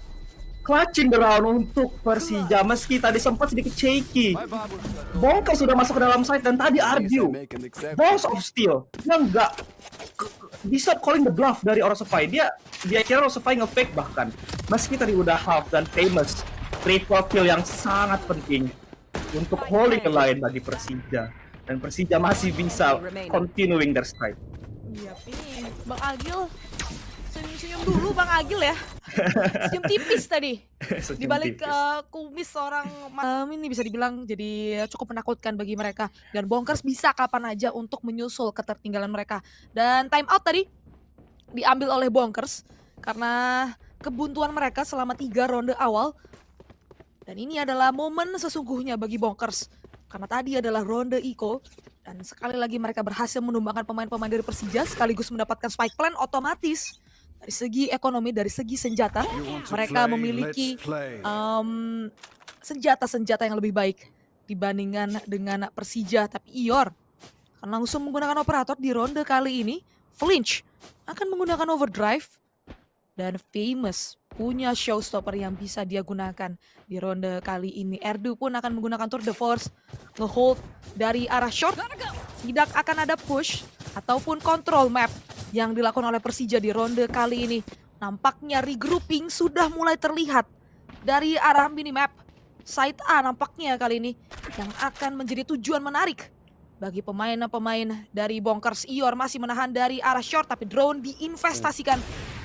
clutching the round untuk Persija meski tadi sempat sedikit shaky. Bonkers sudah masuk ke dalam site dan tadi Ardu Balls of Steel yang nggak bisa calling the bluff dari Rosify. Dia kira Rosify nge-fake bahkan meski tadi udah half. Dan Famous triple kill yang sangat penting untuk holding the line bagi Persija, dan Persija masih bisa continuing their stride. Iya, ini Bang Agil senyum-senyum dulu Bang Agil ya. Senyum tipis tadi. Di balik kumis seorang ini bisa dibilang jadi cukup menakutkan bagi mereka, dan Bonkers bisa kapan aja untuk menyusul ketertinggalan mereka. Dan time out tadi diambil oleh Bonkers karena kebuntuan mereka selama 3 ronde awal. Dan ini adalah momen sesungguhnya bagi Bonkers karena tadi adalah ronde Iko, dan sekali lagi mereka berhasil menumbangkan pemain-pemain dari Persija sekaligus mendapatkan spike plan. Otomatis dari segi ekonomi, dari segi senjata mereka memiliki senjata-senjata yang lebih baik dibandingkan dengan Persija. Tapi Ior akan langsung menggunakan operator di ronde kali ini. Flinch akan menggunakan overdrive, dan Famous punya showstopper yang bisa dia gunakan di ronde kali ini. Erdu pun akan menggunakan tour de force, ngehold dari arah short. Tidak akan ada push ataupun control map yang dilakukan oleh Persija di ronde kali ini. Nampaknya regrouping sudah mulai terlihat dari arah minimap. Side A nampaknya kali ini yang akan menjadi tujuan menarik bagi pemain-pemain dari Bonkers. Ior masih menahan dari arah short, tapi drone diinvestasikan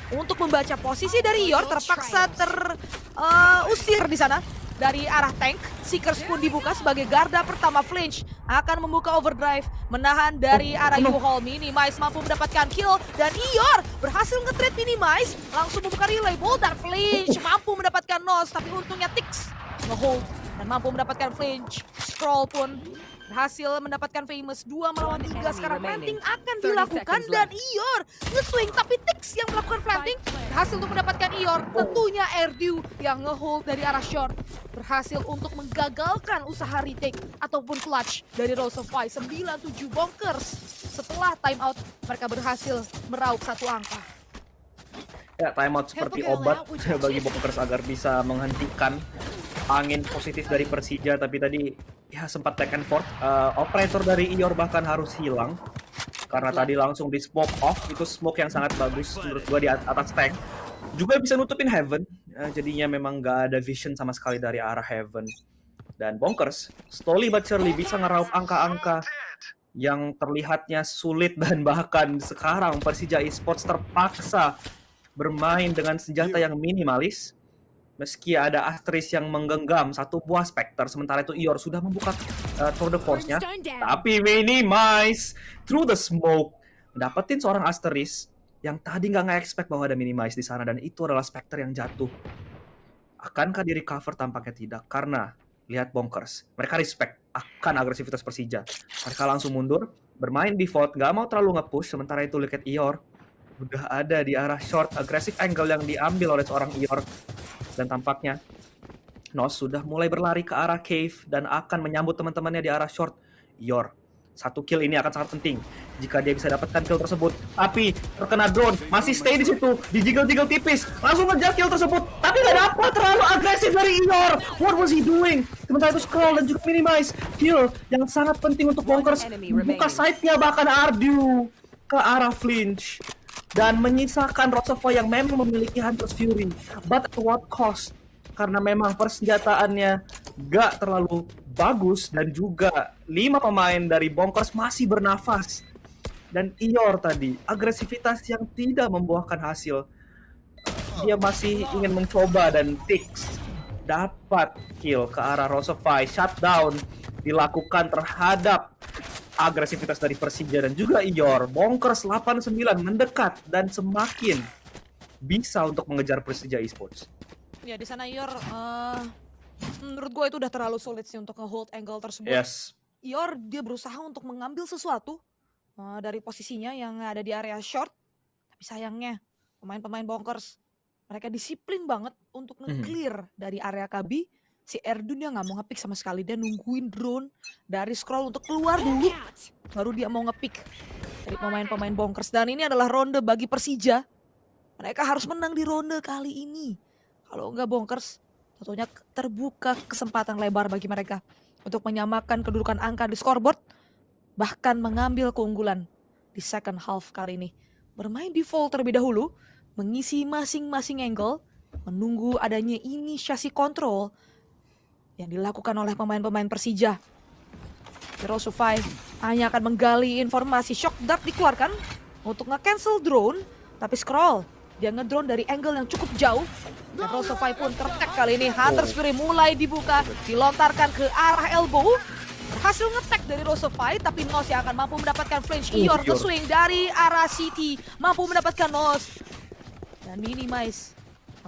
untuk membaca posisi dari Ior. Terpaksa terusir di sana dari arah tank. Seekers pun dibuka sebagai garda pertama. Flinch akan membuka overdrive, menahan dari arah U-Haul. Minimize mampu mendapatkan kill, dan Ior berhasil nge-trade Minimize, langsung membuka relay ball, dan Flinch mampu mendapatkan nose, tapi untungnya Tix nge-hold dan mampu mendapatkan flinch. Scroll pun berhasil mendapatkan Famous 2 melawan 3. Sekarang planting akan dilakukan dan Ior nge-swing, tapi Tix yang melakukan planting berhasil untuk mendapatkan Ior. Tentunya Erdu yang nge-hold dari arah short berhasil untuk menggagalkan usaha retake ataupun clutch dari Rose of Fire. 97 Bonkers. Setelah timeout mereka berhasil meraup satu angka. Ya, timeout seperti obat bagi Bonkers agar bisa menghentikan angin positif dari Persija, tapi tadi ya sempat back and forth. Operator dari Ior bahkan harus hilang karena tadi langsung di smoke off. Itu smoke yang sangat bagus menurut gua di atas tank. Juga bisa nutupin Heaven. Jadinya memang nggak ada vision sama sekali dari arah Heaven. Dan Bonkers slowly but surely bisa ngeraup angka-angka yang terlihatnya sulit, dan bahkan sekarang Persija Esports terpaksa bermain dengan senjata yang minimalis. Meski ada Astris yang menggenggam satu buah Spectre, sementara itu Ior sudah membuka tour de force-nya. Tapi Minimize through the smoke dapetin seorang Astris yang tadi nggak nge-expect bahwa ada Minimize di sana, dan itu adalah Spectre yang jatuh. Akankah di recover? Tampaknya tidak, karena lihat Bonkers, mereka respect akan agresivitas Persija. Mereka langsung mundur, bermain default, nggak mau terlalu nge-push. Sementara itu lihat Ior udah ada di arah short, agresif angle yang diambil oleh seorang Ior. Dan tampaknya Nos sudah mulai berlari ke arah cave dan akan menyambut teman-temannya di arah short. Ior, satu kill ini akan sangat penting jika dia bisa dapatkan kill tersebut. Tapi terkena drone, masih stay di situ, dijiggle-jiggle tipis, langsung ngejar kill tersebut. Tapi nggak dapat, terlalu agresif dari Ior. What was he doing? Sementara itu Scroll dan juga Minimize kill yang sangat penting untuk Bonkers. Buka side-nya bahkan Ardu ke arah flinch. Dan menyisakan Rosova yang memang memiliki Hunter's Fury. But at what cost? Karena memang persenjataannya gak terlalu bagus, dan juga 5 pemain dari Bonkers masih bernafas. Dan Ior tadi, agresivitas yang tidak membuahkan hasil. Dia masih ingin mencoba, dan Tix dapat kill ke arah Rosova. Shutdown dilakukan terhadap agresivitas dari Persija dan juga Ior. Bonkers 89 mendekat dan semakin bisa untuk mengejar Persija Esports. Ya, di sana Ior menurut gue itu udah terlalu sulit sih untuk nge-hold angle tersebut. Yes. Ior dia berusaha untuk mengambil sesuatu dari posisinya yang ada di area short. Tapi sayangnya pemain-pemain Bonkers mereka disiplin banget untuk nge-clear dari area KB. Si Erdu dia nggak mau nge-pick sama sekali. Dia nungguin drone dari Scroll untuk keluar dulu, baru dia mau nge-pick dari pemain-pemain Bonkers. Dan ini adalah ronde bagi Persija. Mereka harus menang di ronde kali ini. Kalau nggak Bonkers, tentunya terbuka kesempatan lebar bagi mereka untuk menyamakan kedudukan angka di scoreboard, bahkan mengambil keunggulan di second half kali ini. Bermain default terlebih dahulu, mengisi masing-masing angle, menunggu adanya inisiasi kontrol yang dilakukan oleh pemain-pemain Persija. Hero Sufai hanya akan menggali informasi. Shock Dart dikeluarkan untuk nge-cancel drone, tapi Scroll dia ngedrone dari angle yang cukup jauh. Dan Hero Sufai pun tertek kali ini. Hunter's Fury mulai dibuka, dilontarkan ke arah elbow. Berhasil nge-tag dari Rose of Fight, tapi Nos yang akan mampu mendapatkan flinch. Ior nge-swing dari arah City, mampu mendapatkan Nos. Dan Minimize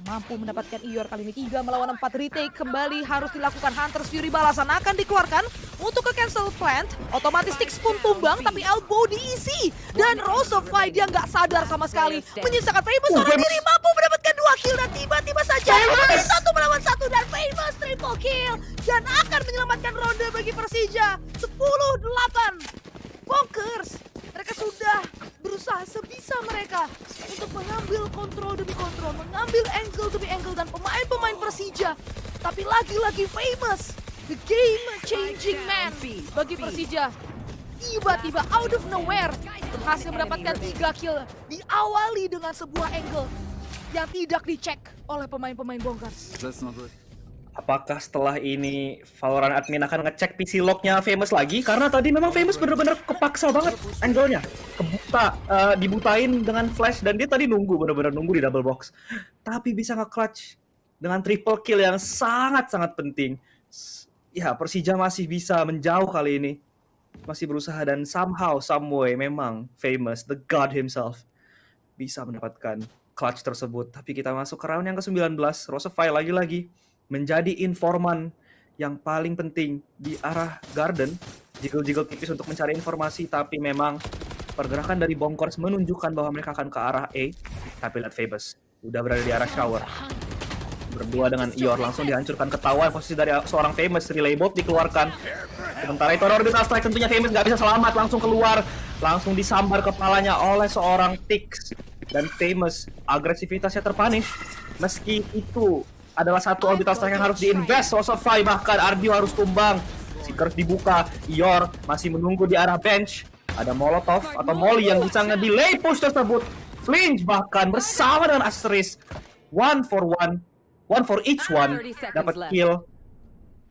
mampu mendapatkan Ior kali ini 3 melawan 4. Retake kembali harus dilakukan. Hunter's Fury balasan akan dikeluarkan untuk ke cancel plant. Otomatis Tix pun tumbang, tapi elbow diisi. Dan Rose of Fight dia nggak sadar sama sekali. Menyisakan Famous seorang diri, mampu mendapatkan 2 kill. Dan tiba-tiba saja 1 melawan 1 dan Famous triple kill. Dan akan menyelamatkan ronde bagi Persija. 10-8. Bonkers, mereka sudah berusaha sebisa mereka untuk mengambil kontrol demi kontrol, mengambil angle demi angle, dan pemain-pemain Persija. Tapi lagi-lagi Famous, the game changing man bagi Persija. Tiba-tiba out of nowhere berhasil mendapatkan 3 kill, diawali dengan sebuah angle yang tidak dicek oleh pemain-pemain Bonkers. Apakah setelah ini Valorant admin akan ngecek PC lognya Famous lagi? Karena tadi memang Famous bener-bener kepaksa banget angle-nya. Kebuta, dibutain dengan flash, dan dia tadi bener-bener nunggu di double box. Tapi bisa nge-clutch dengan triple kill yang sangat-sangat penting. Ya, Persija masih bisa menjauh kali ini. Masih berusaha, dan somehow, someway memang Famous, the god himself, bisa mendapatkan clutch tersebut. Tapi kita masuk ke round yang ke-19, Rosefy lagi-lagi menjadi informan yang paling penting di arah Garden. Jiggle-jiggle tipis untuk mencari informasi, tapi memang pergerakan dari Bonkers menunjukkan bahwa mereka akan ke arah A. Tapi lihat Famous udah berada di arah Shower. Berdua dengan Ior langsung dihancurkan, ketahuan posisi dari seorang Famous. Relay bot dikeluarkan. Sementara itu Orbital Strike tentunya Famous nggak bisa selamat, langsung keluar. Langsung disambar kepalanya oleh seorang Tix. Dan Famous agresivitasnya terpunish. Meski itu adalah satu Orbital Strike yang harus diinvest, Rosofy bahkan Ardio harus tumbang. Seekers dibuka, Ior masih menunggu di arah bench. Ada Molotov atau Molly yang bisa nge-delay push tersebut. Flinch bahkan bersama dengan Asterisk. One for each one dapat kill.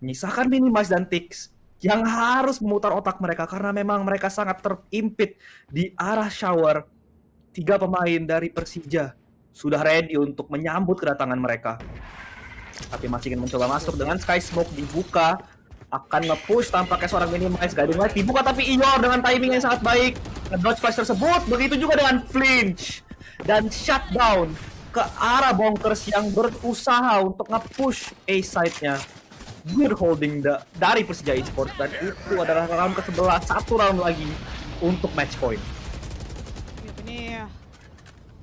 Menyisakan Minimize dan Tix yang harus memutar otak mereka karena memang mereka sangat terimpit di arah Shower. 3 pemain dari Persija sudah ready untuk menyambut kedatangan mereka. Tapi masih ingin mencoba masuk dengan Sky Smoke dibuka. Akan nge-push tampaknya seorang Minimize. Guiding Light dibuka tapi Ior dengan timing yang sangat baik. Nge-dodge flash tersebut. Begitu juga dengan Flinch. Dan shutdown ke arah Bonkers yang berusaha untuk nge-push A-side-nya. We're holding dari Persija Esports. Dan itu adalah round ke-11. 1 round lagi untuk match point. Ini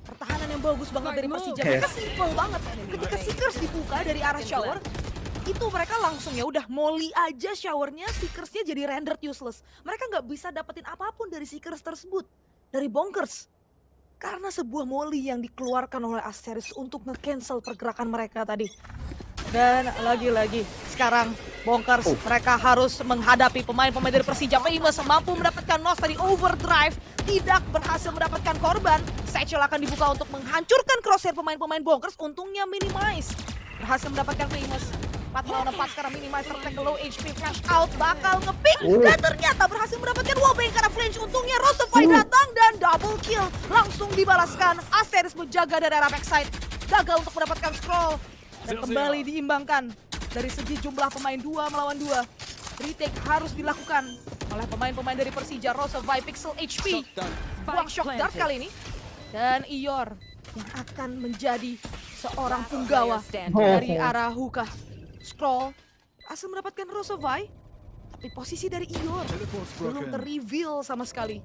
pertahanan yang bagus banget dari Persija. Mereka simple banget. Ketika Seekers dibuka dari arah Shower, itu mereka langsung ya udah Molly aja showernya, Seekers-nya jadi rendered useless. Mereka nggak bisa dapetin apapun dari Seekers tersebut, dari Bonkers. Karena sebuah Molly yang dikeluarkan oleh Asteris untuk nge-cancel pergerakan mereka tadi. Dan lagi-lagi sekarang Bonkers mereka harus menghadapi pemain-pemain dari Persija. Famous mampu mendapatkan Nos tadi overdrive, tidak berhasil mendapatkan korban. Satchel akan dibuka untuk menghancurkan crosshair pemain-pemain Bonkers. Untungnya Minimize berhasil mendapatkan Famous. 4 lawan 4 sekarang Minimize tertek ke low HP, flash out bakal nge-pick dan ternyata berhasil mendapatkan wallbang karena Flinch. Untungnya Rosofy datang dan double kill langsung dibalaskan. Asteris menjaga dari arah backside, gagal untuk mendapatkan scroll dan kembali diimbangkan dari segi jumlah pemain 2 melawan 2. Retake harus dilakukan oleh pemain-pemain dari Persija. Rosofy pixel HP buang shock dart kali ini dan Ior yang akan menjadi seorang punggawa dari arah Hookah. Scroll asal mendapatkan Rosofy, tapi posisi dari Ior belum ter-reveal sama sekali.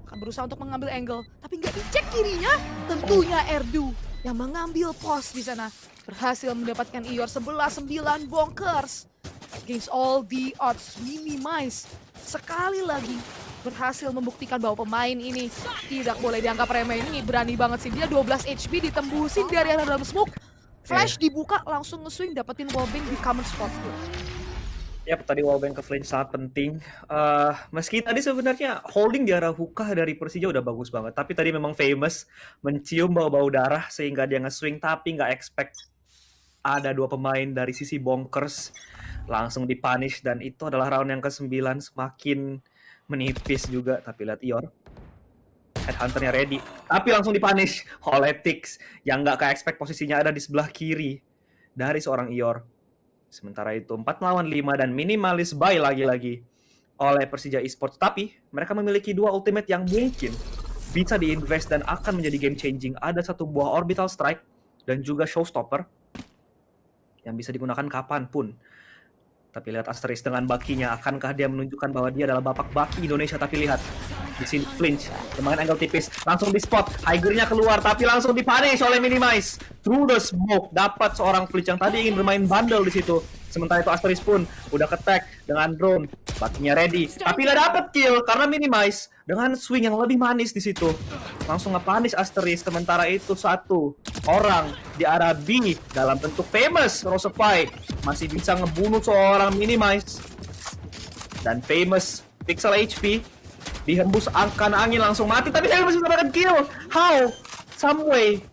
Akan berusaha untuk mengambil angle, tapi nggak dicek kirinya. Tentunya Erdu yang mengambil pos di sana. Berhasil mendapatkan Ior 11-9 Bonkers. Against all the odds, Minimize sekali lagi berhasil membuktikan bahwa pemain ini tidak boleh dianggap remeh. Ini berani banget sih, dia 12 HP ditembusin dari arah dalam smoke. Flash dibuka, langsung nge-swing, dapetin wallbang di common spot. Yap, tadi wallbang ke Flinch sangat penting. Meski tadi sebenarnya holding di arah Hookah dari Persija udah bagus banget. Tapi tadi memang Famous mencium bau-bau darah sehingga dia nge-swing. Tapi nggak expect ada 2 pemain dari sisi Bonkers langsung dipunish. Dan itu adalah round yang ke-9 semakin menipis juga. Tapi lihat Ior. Headhunter-nya ready, tapi langsung dipunish oleh Tix yang nggak ke-expect posisinya ada di sebelah kiri dari seorang Ior. Sementara itu 4 melawan 5 dan minimalis buy lagi-lagi oleh Persija Esports. Tapi mereka memiliki 2 ultimate yang mungkin bisa diinvest dan akan menjadi game changing. Ada 1 buah Orbital Strike dan juga Showstopper yang bisa digunakan kapanpun. Tapi lihat Asteris dengan bakinya, akankah dia menunjukkan bahwa dia adalah bapak baki Indonesia? Tapi lihat di sini Flinch dengan angle tipis langsung di spot, high gear-nya keluar tapi langsung dipunish oleh Minimize through the smoke. Dapat seorang Flinch yang tadi ingin bermain bundle di situ. Sementara itu Asteris pun udah ke-tag dengan drone, bakinya ready, tapi nggak dapet kill karena Minimize dengan swing yang lebih manis di situ langsung nge-punish Asteris. Sementara itu 1 orang di arah B dalam bentuk Famous Rosofy masih bisa ngebunuh seorang Minimize dan Famous pixel HP dihembus angkan angin langsung mati, tapi saya masih mendapatkan kill. How? Some way.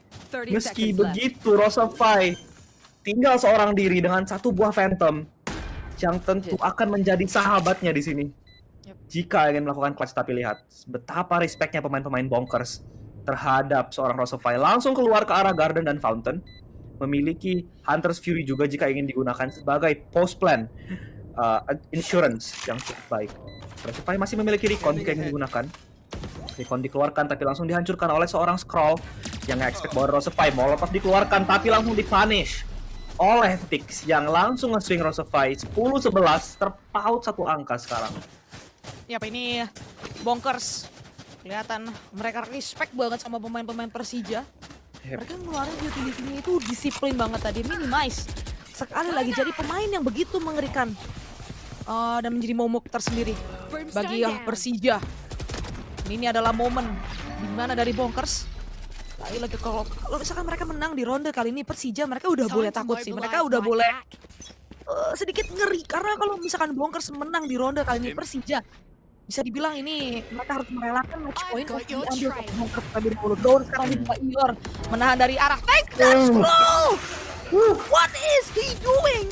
Meski begitu Rosofy tinggal seorang diri dengan 1 buah Phantom yang tentu akan menjadi sahabatnya di sini. Jika ingin melakukan clutch. Tapi lihat betapa respectnya pemain-pemain Bonkers terhadap seorang Rosofy. Langsung keluar ke arah Garden dan Fountain. Memiliki Hunter's Fury juga jika ingin digunakan sebagai post plan insurance yang cukup baik. Rosofy masih memiliki recon jika ingin digunakan. Recon dikeluarkan tapi langsung dihancurkan oleh seorang Scroll yang nggak expect bahwa Rosofy. Molotov dikeluarkan tapi langsung dipunish oleh Tix yang langsung nge-swing Rosefy 10-11, terpaut satu angka sekarang. Yap, ini Bonkers. Kelihatan mereka respect banget sama pemain-pemain Persija. Yep. Mereka ngeluarin utility-nya itu disiplin banget tadi, minimize. Sekali lagi jadi pemain yang begitu mengerikan. Dan menjadi momok tersendiri bagi Persija. Ini adalah momen dimana dari Bonkers. Lagi kalau misalkan mereka menang di ronde kali ini Persija, mereka udah boleh takut sih. Mereka udah boleh sedikit ngeri. Karena kalau misalkan Bonkers menang di ronde kali ini Persija, bisa dibilang ini mereka harus merelakan match point untuk diambil ke Bonkers terlebih dahulu. Down sekarang dibuka Ior. Menahan dari arah tank dan scroll. What is he doing?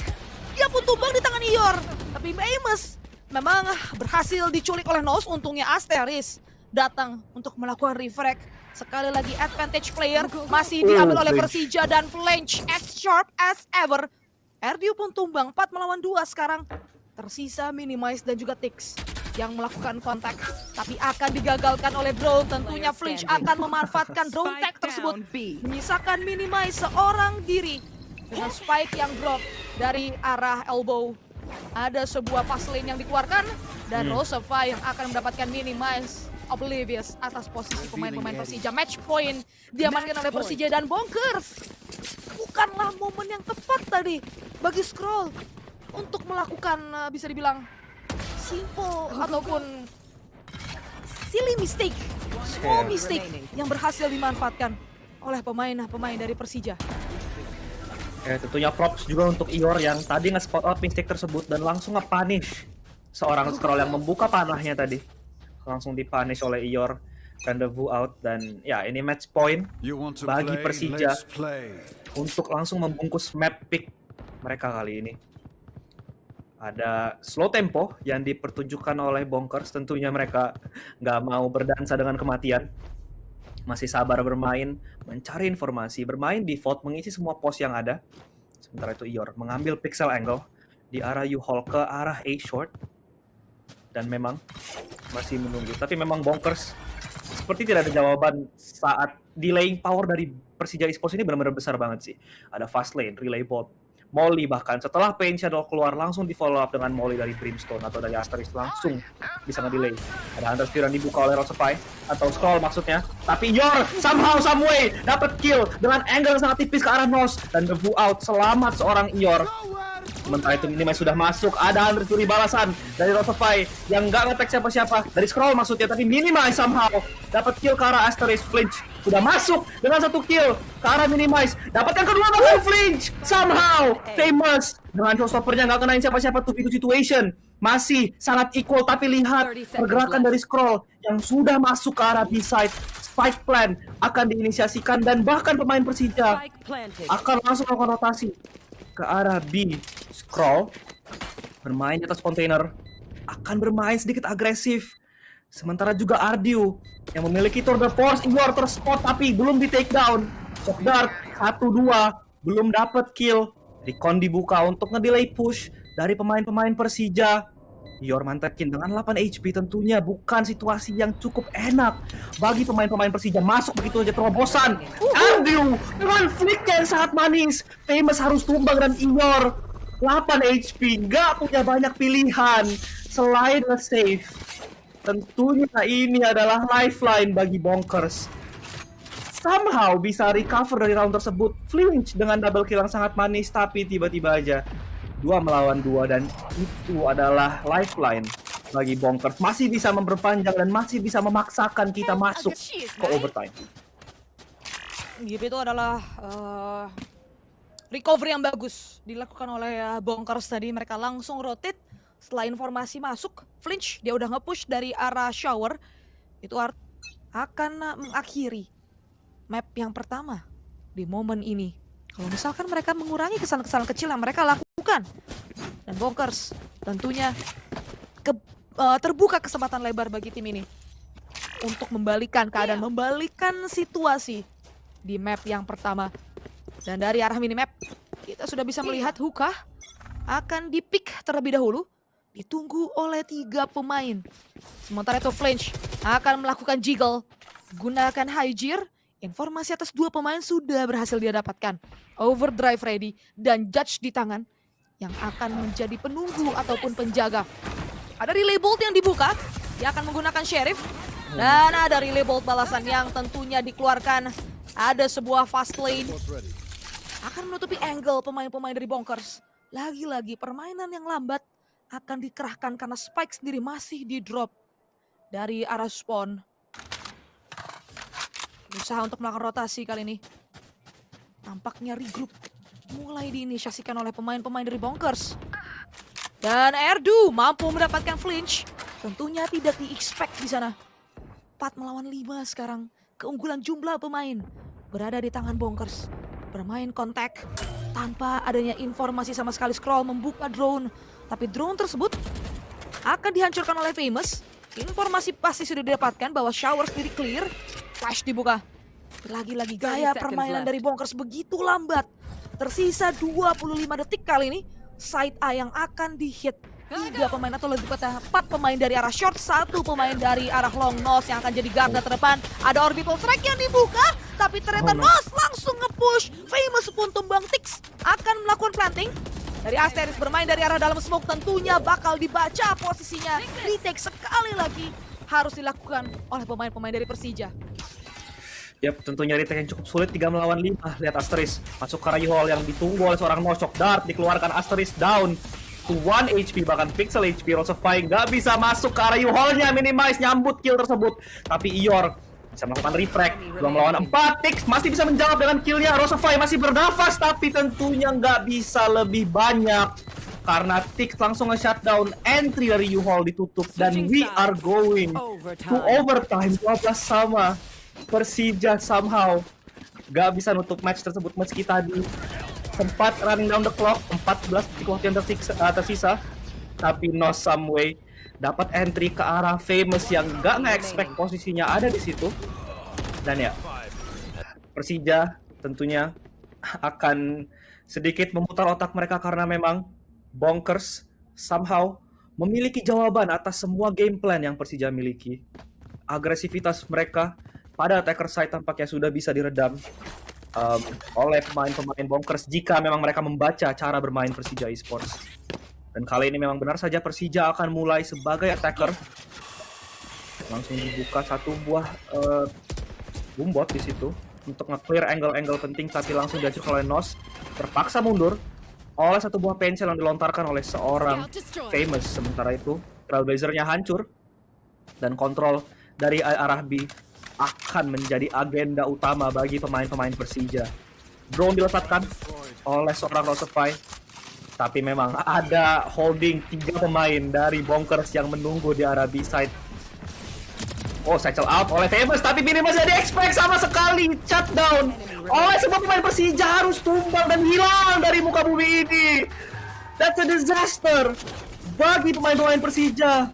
Dia pun tumbang di tangan Ior. Tapi Amos memang berhasil diculik oleh Nos. Untungnya Asteris datang untuk melakukan refrag. Sekali lagi advantage player masih diambil oleh Persija dan Flange as sharp as ever. RDU pun tumbang 4 melawan 2 sekarang. Tersisa Minimize dan juga Tix yang melakukan kontak, tapi akan digagalkan oleh Drone. Tentunya Flinch akan memanfaatkan drone tag tersebut, menyisakan Minimize seorang diri dengan spike yang drop dari arah elbow. Ada sebuah fast lane yang dikeluarkan dan Rosefy yang akan mendapatkan Minimize. Oblivious atas posisi pemain-pemain Persija. Match point diamankan oleh Persija dan Bonkers. Bukanlah momen yang tepat tadi bagi Scroll untuk melakukan bisa dibilang simple ataupun silly mistake, small mistake yang berhasil dimanfaatkan oleh pemain dari Persija. Tentunya props juga untuk Ior yang tadi nge-spot out mistake tersebut dan langsung nge-punish seorang Scroll yang membuka panahnya tadi. Langsung dipunish oleh Ior, rendezvous out, dan ya ini match point bagi Persija untuk langsung membungkus map pick mereka kali ini. Ada slow tempo yang dipertunjukkan oleh Bonkers. Tentunya mereka nggak mau berdansa dengan kematian. Masih sabar bermain, mencari informasi, bermain default, mengisi semua pos yang ada. Sementara itu Ior mengambil pixel angle di arah U-Hall ke arah A short. Dan memang masih menunggu. Tapi memang Bonkers seperti tidak ada jawaban saat delaying power dari Persija Esports ini benar-benar besar banget sih. Ada fast lane, relay bot, Molly bahkan setelah Pain Shadow keluar langsung di follow up dengan Molly dari Brimstone atau dari Asteris langsung bisa nge-delay. Ada Hunter Spear yang dibuka oleh Rosefy atau Scroll maksudnya. Tapi Yor somehow some way dapat kill dengan angle sangat tipis ke arah Nos dan debu out. Selamat seorang Ior. Sementara itu Minimize sudah masuk. Ada Hunter Fury balasan dari Rosefy yang nggak nge-tag siapa-siapa. Dari Scroll maksudnya, tapi Minimize somehow dapat kill ke arah Asteris. Flinch sudah masuk dengan satu kill ke arah Minimize. Dapat yang kedua bahkan Flinch somehow. Famous dengan showstoppernya nggak kenain siapa-siapa. 2v2 situation masih sangat equal, tapi lihat pergerakan dari Scroll yang sudah masuk ke arah B-side. Spike plan akan diinisiasikan dan bahkan pemain Persija akan langsung melakukan rotasi ke arah B. Scroll bermain di atas kontainer, akan bermain sedikit agresif. Sementara juga Ardiu yang memiliki Tour de Force, Ior terspot tapi belum di take down. Shock Dart 1-2 belum dapat kill. Recon dibuka untuk ngedelay push dari pemain-pemain Persija. Ior mantekin dengan 8 HP, tentunya bukan situasi yang cukup enak bagi pemain-pemain Persija. Masuk begitu aja terobosan. Ardiu dengan flick yang sangat manis. Famous harus tumbang dan Ior 8 HP, nggak punya banyak pilihan selain nge-save. Tentunya ini adalah lifeline bagi Bonkers. Somehow bisa recover dari round tersebut. Flinch dengan double kill yang sangat manis, tapi tiba-tiba aja 2 melawan 2 dan itu adalah lifeline bagi Bonkers. Masih bisa memperpanjang dan masih bisa memaksakan kita masuk ke overtime. Gitu itu adalah recovery yang bagus dilakukan oleh Bonkers tadi. Mereka langsung rotate setelah informasi masuk. Flinch dia udah nge-push dari arah shower. Itu akan mengakhiri map yang pertama di momen ini. Kalau misalkan mereka mengurangi kesalahan-kesalahan kecil yang mereka lakukan. Dan Bonkers tentunya terbuka kesempatan lebar bagi tim ini untuk membalikan keadaan, membalikan situasi di map yang pertama. Dan dari arah minimap kita sudah bisa melihat Hookah akan di-pick terlebih dahulu. Ditunggu oleh 3 pemain. Sementara itu Flinch akan melakukan jiggle. Gunakan high gear. Informasi atas dua pemain sudah berhasil dia dapatkan. Overdrive ready dan Judge di tangan yang akan menjadi penunggu ataupun penjaga. Ada relay bolt yang dibuka, dia akan menggunakan Sheriff. Dan ada relay bolt balasan yang tentunya dikeluarkan. Ada sebuah fast lane. Akan menutupi angle pemain-pemain dari Bonkers. Lagi-lagi permainan yang lambat akan dikerahkan karena Spike sendiri masih di drop dari arah spawn. Berusaha untuk melakukan rotasi kali ini. Tampaknya regroup mulai diinisiasikan oleh pemain-pemain dari Bonkers. Dan Erdu mampu mendapatkan flinch. Tentunya tidak di-expect di sana. 4 melawan 5 sekarang. Keunggulan jumlah pemain berada di tangan Bonkers. Bermain kontak tanpa adanya informasi sama sekali. Scroll membuka drone. Tapi drone tersebut akan dihancurkan oleh Famous. Informasi pasti sudah didapatkan bahwa shower sendiri clear. Flash dibuka. Lagi-lagi gaya permainan dari Bonkers begitu lambat. Tersisa 25 detik kali ini. Side A yang akan dihit. 3 pemain atau lebih tepatnya 4 pemain dari arah short, 1 pemain dari arah long nose yang akan jadi garda terdepan. Ada orbital strike yang dibuka, tapi ternyata nose langsung nge-push. Famous pun tumbang. Tix akan melakukan planting. Dari Asteris bermain dari arah dalam smoke, tentunya bakal dibaca posisinya. Retake sekali lagi harus dilakukan oleh pemain-pemain dari Persija. Yap, tentunya retake yang cukup sulit 3 melawan 5. Lihat Asteris masuk ke Rayu Hall yang ditunggu oleh seorang no shock dart, dikeluarkan Asteris down to 1 HP, bahkan pixel HP. Rosefy nggak bisa masuk ke area hall-nya, minimize nyambut kill tersebut. Tapi Ior bisa melakukan refract. 2 melawan 4, Tix masih bisa menjawab dengan kill-nya. Rosefy masih bernafas, tapi tentunya nggak bisa lebih banyak. Karena Tix langsung nge-shutdown entry dari U-Hall ditutup. Dan we are going to overtime 12 sama. Persija somehow nggak bisa nutup match tersebut meski tadi sempat running down the clock, 14 detik waktu yang tersisa, tapi no some way dapat entry ke arah Famous yang nggak nge-expect posisinya ada di situ. Dan ya, Persija tentunya akan sedikit memutar otak mereka karena memang Bonkers somehow memiliki jawaban atas semua game plan yang Persija miliki. Agresivitas mereka pada attacker side tampaknya sudah bisa diredam oleh pemain-pemain Bonkers jika memang mereka membaca cara bermain Persija Esports. Dan kali ini memang benar saja Persija akan mulai sebagai attacker. Langsung dibuka satu buah boombot di situ untuk nge-clear angle-angle penting, tapi langsung dihancurkan oleh Nos. Terpaksa mundur oleh satu buah pencil yang dilontarkan oleh seorang Famous. Sementara itu Trailblazer-nya hancur dan kontrol dari arah B akan menjadi agenda utama bagi pemain-pemain Persija. Drone diletakkan oleh seorang Rosefy, tapi memang ada holding 3 pemain dari Bonkers yang menunggu di arah B-side. Oh, satchel out oleh Famous, tapi Minimas tidak di-expect sama sekali. Shutdown oleh semua pemain Persija, harus tumbang dan hilang dari muka bumi ini. That's a disaster bagi pemain-pemain Persija.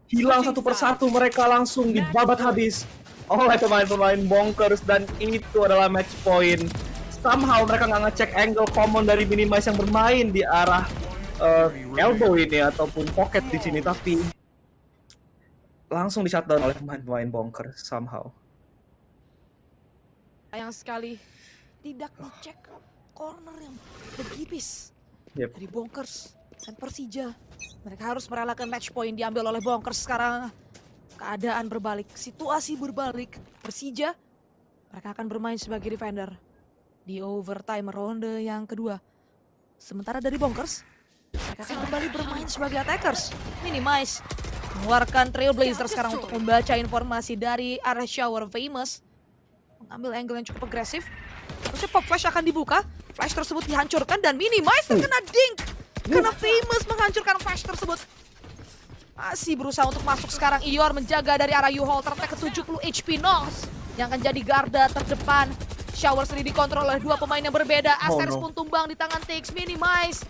Hilang satu persatu, mereka langsung dibabat habis oleh pemain-pemain Bonkers, dan itu adalah match point. Somehow mereka nggak ngecek angle common dari Minimize yang bermain di arah elbow ini ataupun pocket di sini, tapi langsung di-shutdown oleh pemain-pemain Bonkers somehow. Sayang sekali tidak dicek corner yang bergipis dari Bonkers dan Persija. Mereka harus merelakan match point diambil oleh Bonkers sekarang. Keadaan berbalik, situasi berbalik. Persija, mereka akan bermain sebagai defender di overtime ronde yang kedua. Sementara dari Bonkers, mereka akan kembali bermain sebagai attackers. Minimize mengeluarkan Trailblazer sekarang untuk membaca informasi dari arah shower Famous. Mengambil angle yang cukup agresif. Terusnya pop flash akan dibuka. Flash tersebut dihancurkan dan Minimize terkena dink. Karena Famous menghancurkan flash tersebut. Masih berusaha untuk masuk sekarang. Ior menjaga dari arah U-Hall, tertek ke 70 HP Nos yang akan jadi garda terdepan. Shower sendiri dikontrol oleh 2 pemain yang berbeda. Asteris pun tumbang di tangan Tix. Minimize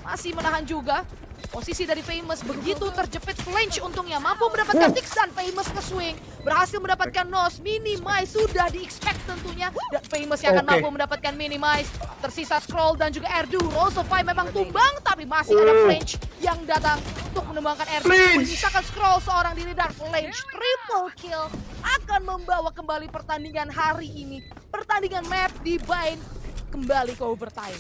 masih menahan juga. Posisi dari Famous begitu terjepit flange, untungnya mampu mendapatkan Tix dan Famous nge-swing. Berhasil mendapatkan Nos, Minimize sudah di-expect tentunya. Dan Famous yang akan mampu mendapatkan Minimize. Tersisa Scroll dan juga Erdu. Rose of Fire memang tumbang, tapi masih ada flange yang datang untuk menumbangkan Erdu. Menyisakan Scroll seorang diri dan flange. Triple kill akan membawa kembali pertandingan hari ini. Pertandingan map di Bind kembali ke overtime.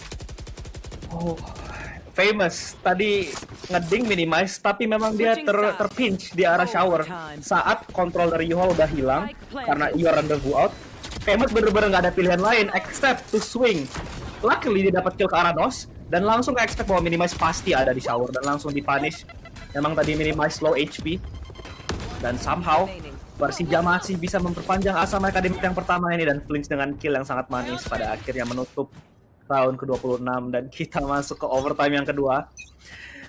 Famous tadi ngeding Minimize, tapi memang dia terpinch di arah shower saat kontrol dari Yuhol udah hilang karena Ior rendezvous out. Famous bener-bener nggak ada pilihan lain except to swing. Luckily dia dapat kill ke arah Nos dan langsung expect bahwa Minimize pasti ada di shower dan langsung dipunish. Memang tadi Minimize low HP dan somehow Persija masih bisa memperpanjang asa mereka di match yang pertama ini dan flinch dengan kill yang sangat manis pada akhirnya menutup round ke-26 dan kita masuk ke overtime yang kedua.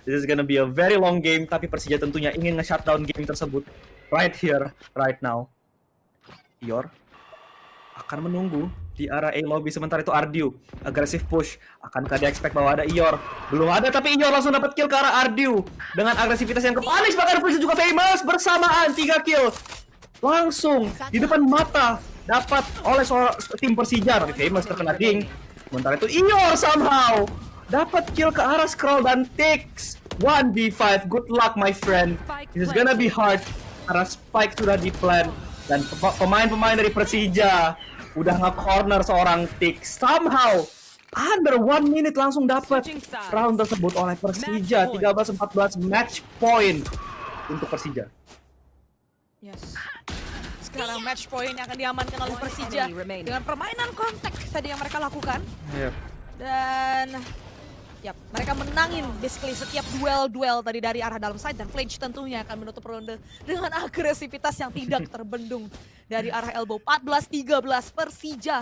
This is gonna be a very long game, tapi Persija tentunya ingin nge-shutdown game tersebut right here, right now. Ior akan menunggu di arah A lobby, sementara itu Ardiu agresif push. Akankah dia expect bahwa ada Ior? Belum ada, tapi Ior langsung dapat kill ke arah Ardiu dengan agresivitas yang kepanis. Bahkan Persija juga Famous bersamaan 3 kill langsung di depan mata dapat oleh tim Persija, tapi Famous terkena ding. Sementara itu Ior somehow dapat kill ke arah Scroll dan Tix. 1v5, good luck my friend. This is gonna be hard karena Spike sudah di-plan dan pemain-pemain dari Persija udah nge-corner seorang Tix. Somehow under 1 minute langsung dapat round tersebut oleh Persija. 13-14 match point untuk Persija. Yes. Sekarang match point yang akan diamankan oleh Persija dengan permainan kontak tadi yang mereka lakukan. Dan mereka menangin basically setiap duel-duel tadi dari arah dalam side dan flinch tentunya akan menutup ronde dengan agresivitas yang tidak terbendung dari arah elbow. 14-13 Persija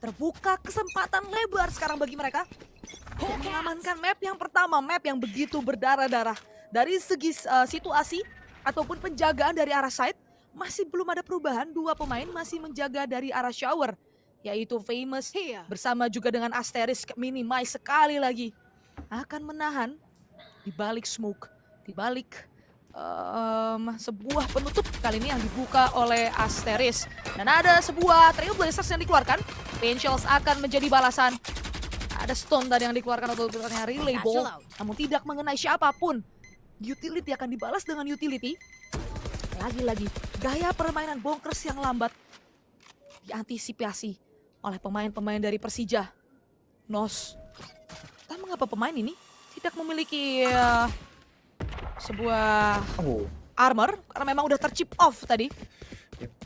terbuka kesempatan lebar sekarang bagi mereka untuk mengamankan map yang pertama, map yang begitu berdarah-darah. Dari segi situasi ataupun penjagaan dari arah side masih belum ada perubahan. Dua pemain masih menjaga dari arah shower, yaitu Famous bersama juga dengan Asteris. Minimize sekali lagi akan menahan di balik smoke, di balik sebuah penutup kali ini yang dibuka oleh Asteris. Dan ada sebuah Trailblazers yang dikeluarkan. Paintshills akan menjadi balasan. Ada stone tadi yang dikeluarkan untuk relay ball, namun tidak mengenai siapapun. Utility akan dibalas dengan utility. Lagi-lagi gaya permainan Bonkers yang lambat diantisipasi oleh pemain-pemain dari Persija. Nos, entah mengapa pemain ini tidak memiliki sebuah armor karena memang udah terchip off tadi.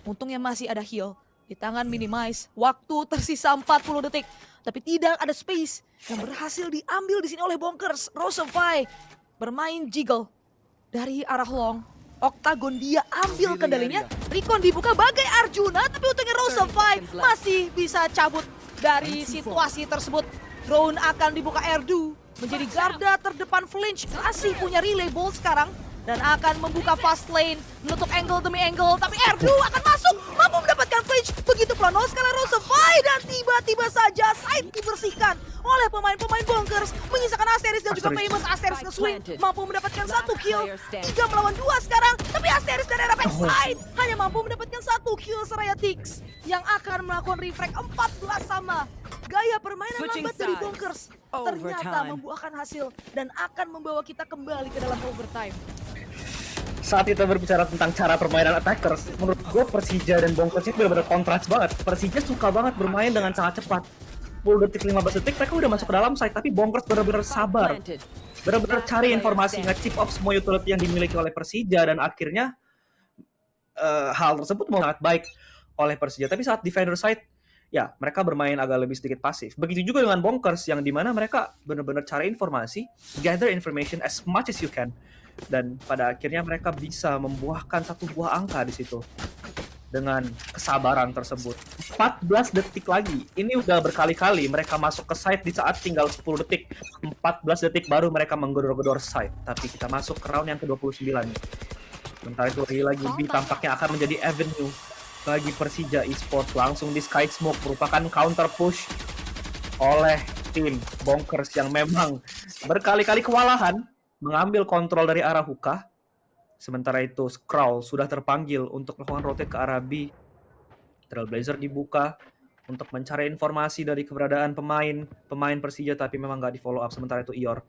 Untungnya masih ada heal di tangan Minimize. Waktu tersisa 40 detik, tapi tidak ada space yang berhasil diambil di sini oleh Bonkers. Rosefy bermain jiggle dari arah long. Octagon dia ambil kendalinya. Recon dibuka bagai Arjuna, tapi untungnya Rosefy masih bisa cabut dari situasi tersebut. Drone akan dibuka Erdu menjadi garda terdepan flinch. Masih punya relay ball sekarang dan akan membuka fast lane, menutup angle demi angle, tapi Erdu akan masuk, mampu mendapatkan flinch. Begitu plano sekali Rosefy dan tiba-tiba saja side dibersihkan oleh pemain-pemain Bonkers, menyisakan Asteris dan juga Famous. Asteris nge-swing, mampu mendapatkan 1 kill. 3 melawan 2 sekarang, tapi Asteris dari arah backside hanya mampu mendapatkan 1 kill seraya Tix yang akan melakukan refrag 14 sama. Gaya permainan lambat dari Bonkers ternyata membuahkan hasil dan akan membawa kita kembali ke dalam overtime. Saat kita berbicara tentang cara permainan attackers, menurut gue Persija dan Bonkers itu benar-benar kontras banget. Persija suka banget bermain dengan sangat cepat. 10 detik, 15 detik mereka udah masuk ke dalam site, tapi Bonkers benar-benar sabar. Benar-benar cari informasi, nge-chip off semua utility yang dimiliki oleh Persija dan akhirnya hal tersebut sangat baik oleh Persija. Tapi saat defender side, ya mereka bermain agak lebih sedikit pasif. Begitu juga dengan Bonkers yang dimana mereka benar-benar cari informasi, gather information as much as you can. Dan pada akhirnya mereka bisa membuahkan satu buah angka di situ dengan kesabaran tersebut. 14 detik lagi. Ini udah berkali-kali mereka masuk ke site di saat tinggal 10 detik. 14 detik baru mereka menggedor-gedor site. Tapi kita masuk ke round yang ke-29. Sementara itu lagi B tampaknya akan menjadi avenue bagi Persija Esports. Langsung di Sky Smoke merupakan counter push oleh tim Bonkers yang memang berkali-kali kewalahan mengambil kontrol dari arah Hookah. Sementara itu Skrull sudah terpanggil untuk melakukan rotate ke arah B. Trailblazer dibuka untuk mencari informasi dari keberadaan pemain Persija, tapi memang nggak di follow up. Sementara itu Ior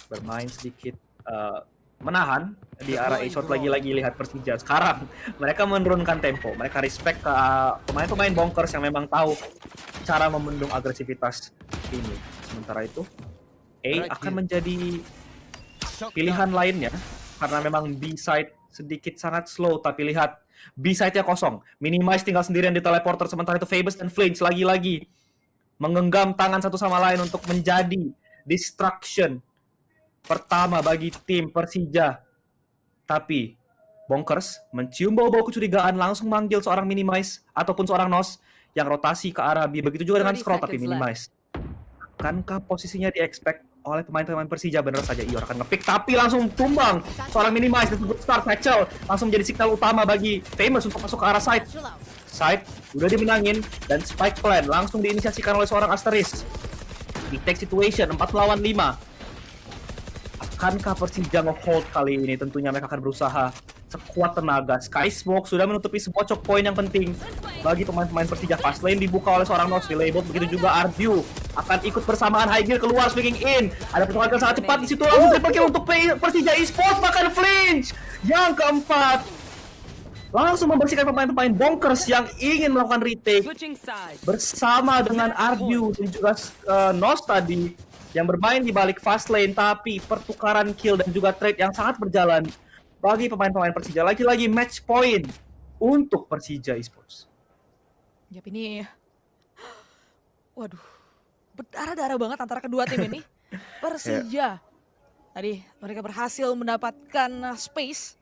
bermain sedikit menahan di arah A-shot. Lagi-lagi lihat Persija sekarang mereka menurunkan tempo, mereka respect ke pemain-pemain Bonkers yang memang tahu cara membendung agresivitas ini. Sementara itu A akan menjadi pilihan lainnya karena memang B-side sedikit sangat slow, tapi lihat B-side-nya kosong. Minimize tinggal sendirian di teleporter, sementara itu Phoebus dan Flinch lagi-lagi menggenggam tangan satu sama lain untuk menjadi distraction pertama bagi tim Persija. Tapi Bonkers mencium bau-bau kecurigaan, langsung manggil seorang Minimize ataupun seorang Nos yang rotasi ke arah B. Begitu juga dengan Scroll, tapi Minimize. Akankah posisinya di-expect oleh pemain-pemain Persija? Bener saja Ior akan ngepick, tapi langsung tumbang seorang Minimize disebut start satchel. Langsung menjadi signal utama bagi Famous untuk masuk ke arah side. Side udah dimenangin dan spike plan langsung diinisiasikan oleh seorang Asteris. Detect situation 4 lawan 5. Akankah Persija nge-hold kali ini? Tentunya mereka akan berusaha sekuat tenaga. Sky Smoke sudah menutupi sebuah choke point yang penting bagi pemain-pemain Persija. Fast lane dibuka oleh seorang Nos, Label, begitu juga Ardu akan ikut bersamaan. High Gear keluar, speaking in. Ada pertolongan sangat cepat di situ, langsung triple kill untuk Persija Esports, bahkan Flinch yang keempat langsung membersihkan pemain-pemain Bonkers yang ingin melakukan retake bersama dengan Ardu dan juga Nos tadi yang bermain di balik fast lane. Tapi pertukaran kill dan juga trade yang sangat berjalan bagi pemain-pemain Persija. Lagi-lagi match point untuk Persija Esports. Yap, ini waduh, berdarah-darah banget antara kedua tim ini. Persija tadi mereka berhasil mendapatkan space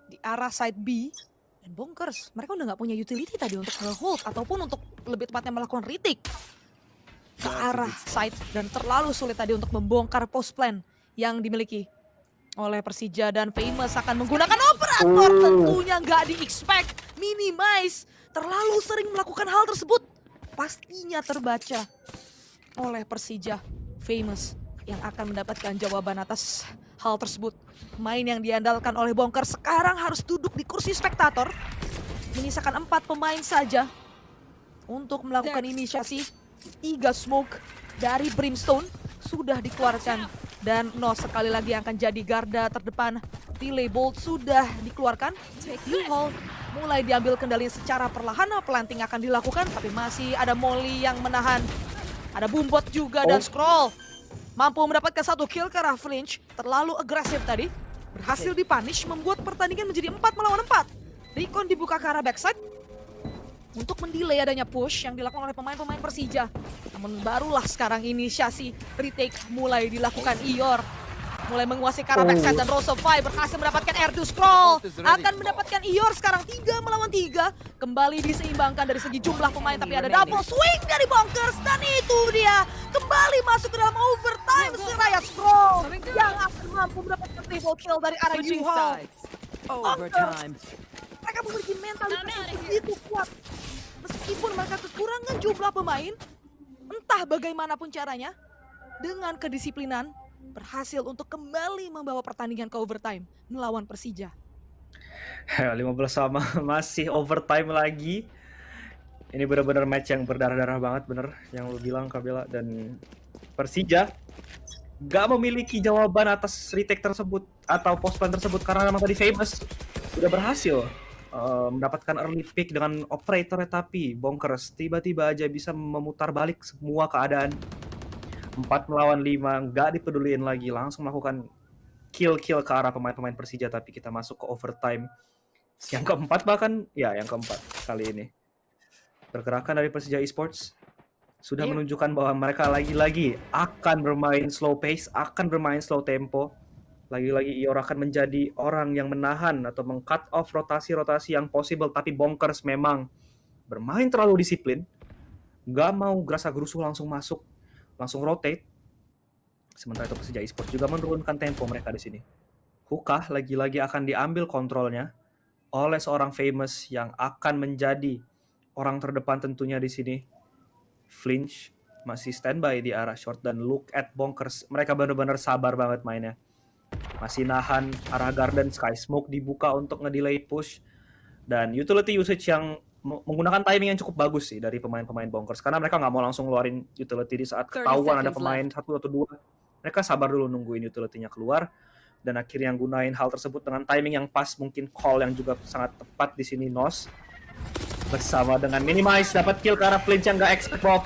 di arah side B, dan Bonkers mereka udah nggak punya utility tadi untuk hold ataupun untuk lebih tepatnya melakukan retake ke arah side, dan terlalu sulit tadi untuk membongkar post plan yang dimiliki oleh Persija. Dan Famous akan menggunakan operator, tentunya nggak di-expect. Minimize terlalu sering melakukan hal tersebut, pastinya terbaca oleh Persija. Famous yang akan mendapatkan jawaban atas hal tersebut. Pemain yang diandalkan oleh Bonkers sekarang harus duduk di kursi spektator. Menyisakan 4 pemain saja untuk melakukan inisiasi. 3 smoke dari Brimstone sudah dikeluarkan, dan Nos sekali lagi akan jadi garda terdepan. Relay Bolt sudah dikeluarkan. U-Haul mulai diambil kendali secara perlahan. Planting akan dilakukan, tapi masih ada Molly yang menahan. Ada Boombot juga dan Scroll mampu mendapatkan 1 kill ke arah Flinch. Terlalu agresif tadi, berhasil dipunish, membuat pertandingan menjadi 4 melawan 4. Recon dibuka ke arah backside untuk mendelay adanya push yang dilakukan oleh pemain-pemain Persija. Namun barulah sekarang inisiasi retake mulai dilakukan. Ior mulai menguasai ke arah backside, dan Rosofy berhasil mendapatkan R2. Scroll akan mendapatkan Ior sekarang 3 melawan 3. Kembali diseimbangkan dari segi jumlah pemain, tapi ada double swing dari Bonkers, dan itu dia kembali masuk ke dalam overtime. Seraya Scroll yang akan mampu mendapatkan triple kill dari arah U-Haul. Mereka memiliki mentalitas yang begitu kuat. Meskipun mereka kekurangan jumlah pemain, entah bagaimanapun caranya, dengan kedisiplinan, berhasil untuk kembali membawa pertandingan ke overtime melawan Persija. 15 sama masih overtime lagi. Ini benar-benar match yang berdarah-darah banget, bener yang lu bilang Kabela. Dan Persija gak memiliki jawaban atas retake tersebut atau post plan tersebut, karena memang tadi Famous udah berhasil mendapatkan early pick dengan operator, tapi Bonkers tiba-tiba aja bisa memutar balik semua keadaan. 4 melawan 5, nggak dipeduliin lagi, langsung melakukan kill ke arah pemain-pemain Persija. Tapi kita masuk ke overtime yang keempat, bahkan ya yang keempat kali ini. Pergerakan dari Persija Esports sudah menunjukkan bahwa mereka lagi-lagi akan bermain slow pace, akan bermain slow tempo. Lagi-lagi Ior akan menjadi orang yang menahan atau meng-cut off rotasi-rotasi yang possible. Tapi Bonkers memang bermain terlalu disiplin, nggak mau gerasa-gerusu langsung masuk, langsung rotate. Sementara itu Persija Esports juga menurunkan tempo mereka di sini. Hookah lagi-lagi akan diambil kontrolnya oleh seorang Famous yang akan menjadi orang terdepan tentunya di sini. Flinch masih standby di arah short, dan look at Bonkers, mereka benar-benar sabar banget mainnya. masih nahan arah Garden. Sky Smoke dibuka untuk ngedelay push, dan utility usage yang menggunakan timing yang cukup bagus sih dari pemain-pemain Bonkers, karena mereka nggak mau langsung ngeluarin utility di saat 30 ketahuan ada seconds pemain satu atau dua. Mereka sabar dulu nungguin utility-nya keluar, dan akhirnya gunain hal tersebut dengan timing yang pas, mungkin call yang juga sangat tepat di sini. Nos bersama dengan Minimize dapat kill karena Flinch yang nggak expect bahwa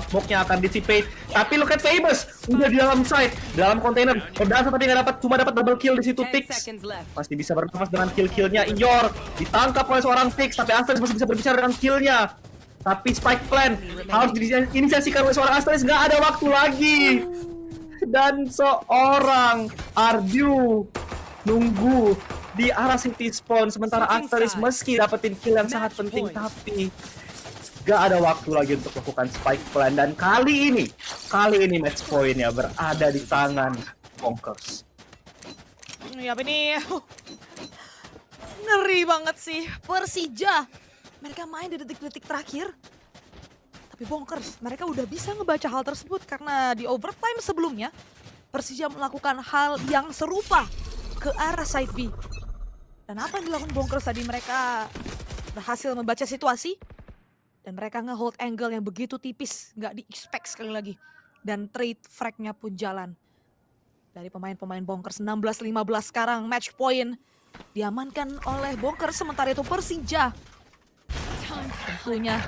smoke-nya akan dissipate. Tapi look at Famous, udah di dalam side, dalam kontainer. Pedasa tapi nggak dapat, cuma dapat double kill di situ. 10 Tix seconds left. masih bisa bernafas dengan kill-killnya. Iyor ditangkap oleh seorang Tix, tapi Astralis masih bisa berbicara dengan killnya. Tapi Spike Plan harus diinisiasikan oleh seorang Astralis, nggak ada waktu lagi. Dan seorang Ardu nunggu di arah City Spawn, sementara Astralis meski dapetin kill yang sangat penting, tapi gak ada waktu lagi untuk melakukan Spike Plan. Dan kali ini match point-nya berada di tangan Bonkers. Ya ini ngeri banget sih. Persija, mereka main di detik-detik terakhir. Tapi Bonkers, mereka udah bisa ngebaca hal tersebut karena di overtime sebelumnya Persija melakukan hal yang serupa ke arah side B. Dan apa yang dilakukan Bonkers tadi, mereka berhasil membaca situasi dan mereka nge-hold angle yang begitu tipis, nggak di-expect sekali lagi. Dan trade frag-nya pun jalan. Dari pemain-pemain Bonkers 16-15 sekarang match point diamankan oleh Bonkers, sementara itu Persija tentunya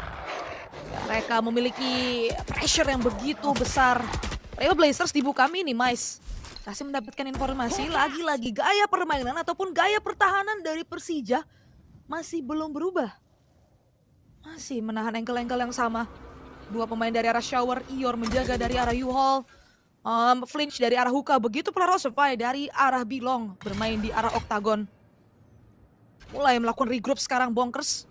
mereka memiliki pressure yang begitu besar. Rio Blazers dibuka Minimize. Kasih mendapatkan informasi, lagi-lagi gaya permainan ataupun gaya pertahanan dari Persija masih belum berubah. Masih menahan angle-angle yang sama. Dua pemain dari arah Shower, Iyor menjaga dari arah U-Hall. Flinch dari arah Hookah, begitu pula Rosefy dari arah Bilong bermain di arah Octagon. Mulai melakukan regroup sekarang Bonkers.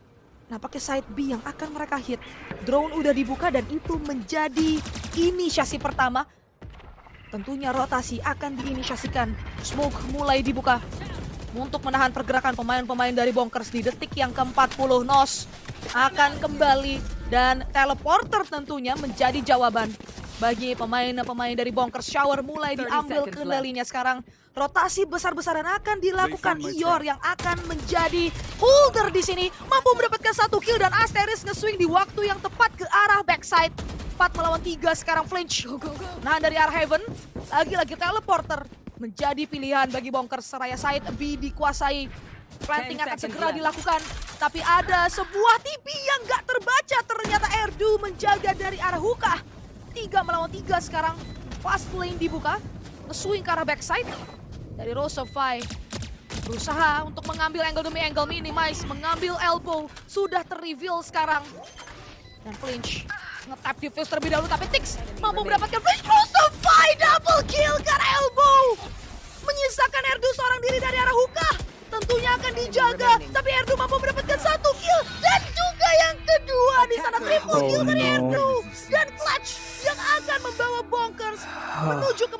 Nah, pakai side B yang akan mereka hit. Drone udah dibuka dan itu menjadi inisiasi pertama. Tentunya rotasi akan diinisiasikan. Smoke mulai dibuka untuk menahan pergerakan pemain-pemain dari Bonkers di detik yang ke-40. Nos akan kembali dan teleporter tentunya menjadi jawaban bagi pemain-pemain dari Bonkers. Shower mulai diambil kendalinya sekarang. Rotasi besar-besaran akan dilakukan. Iyor yang akan menjadi holder di sini mampu mendapatkan 1 kill dan Asteris nge-swing di waktu yang tepat ke arah backside. 4 melawan 3 sekarang Flinch. Nah, dari arah Heaven lagi-lagi teleporter menjadi pilihan bagi Bonkers. Seraya side B dikuasai. Planting akan segera dilakukan. Tapi ada sebuah TP yang gak terbaca. Ternyata Erdu menjaga dari arah Hookah. 3 melawan 3 sekarang. Fast lane dibuka. Nge-swing ke arah backside. Dari Rosefy berusaha untuk mengambil angle demi angle. Minimize mengambil elbow. Sudah ter-reveal sekarang. Dan Flinch nge-tap defuse terlebih dahulu, tapi Tix mampu mendapatkan Flinch. Rosefy double kill karena elbow. Menyisakan Erdu seorang diri dari arah Hookah. Tentunya akan dijaga, tapi Erdu mampu mendapatkan 1 kill. Dan juga yang kedua di sana triple kill dari Erdu. Dan clutch yang akan membawa Bonkers menuju ke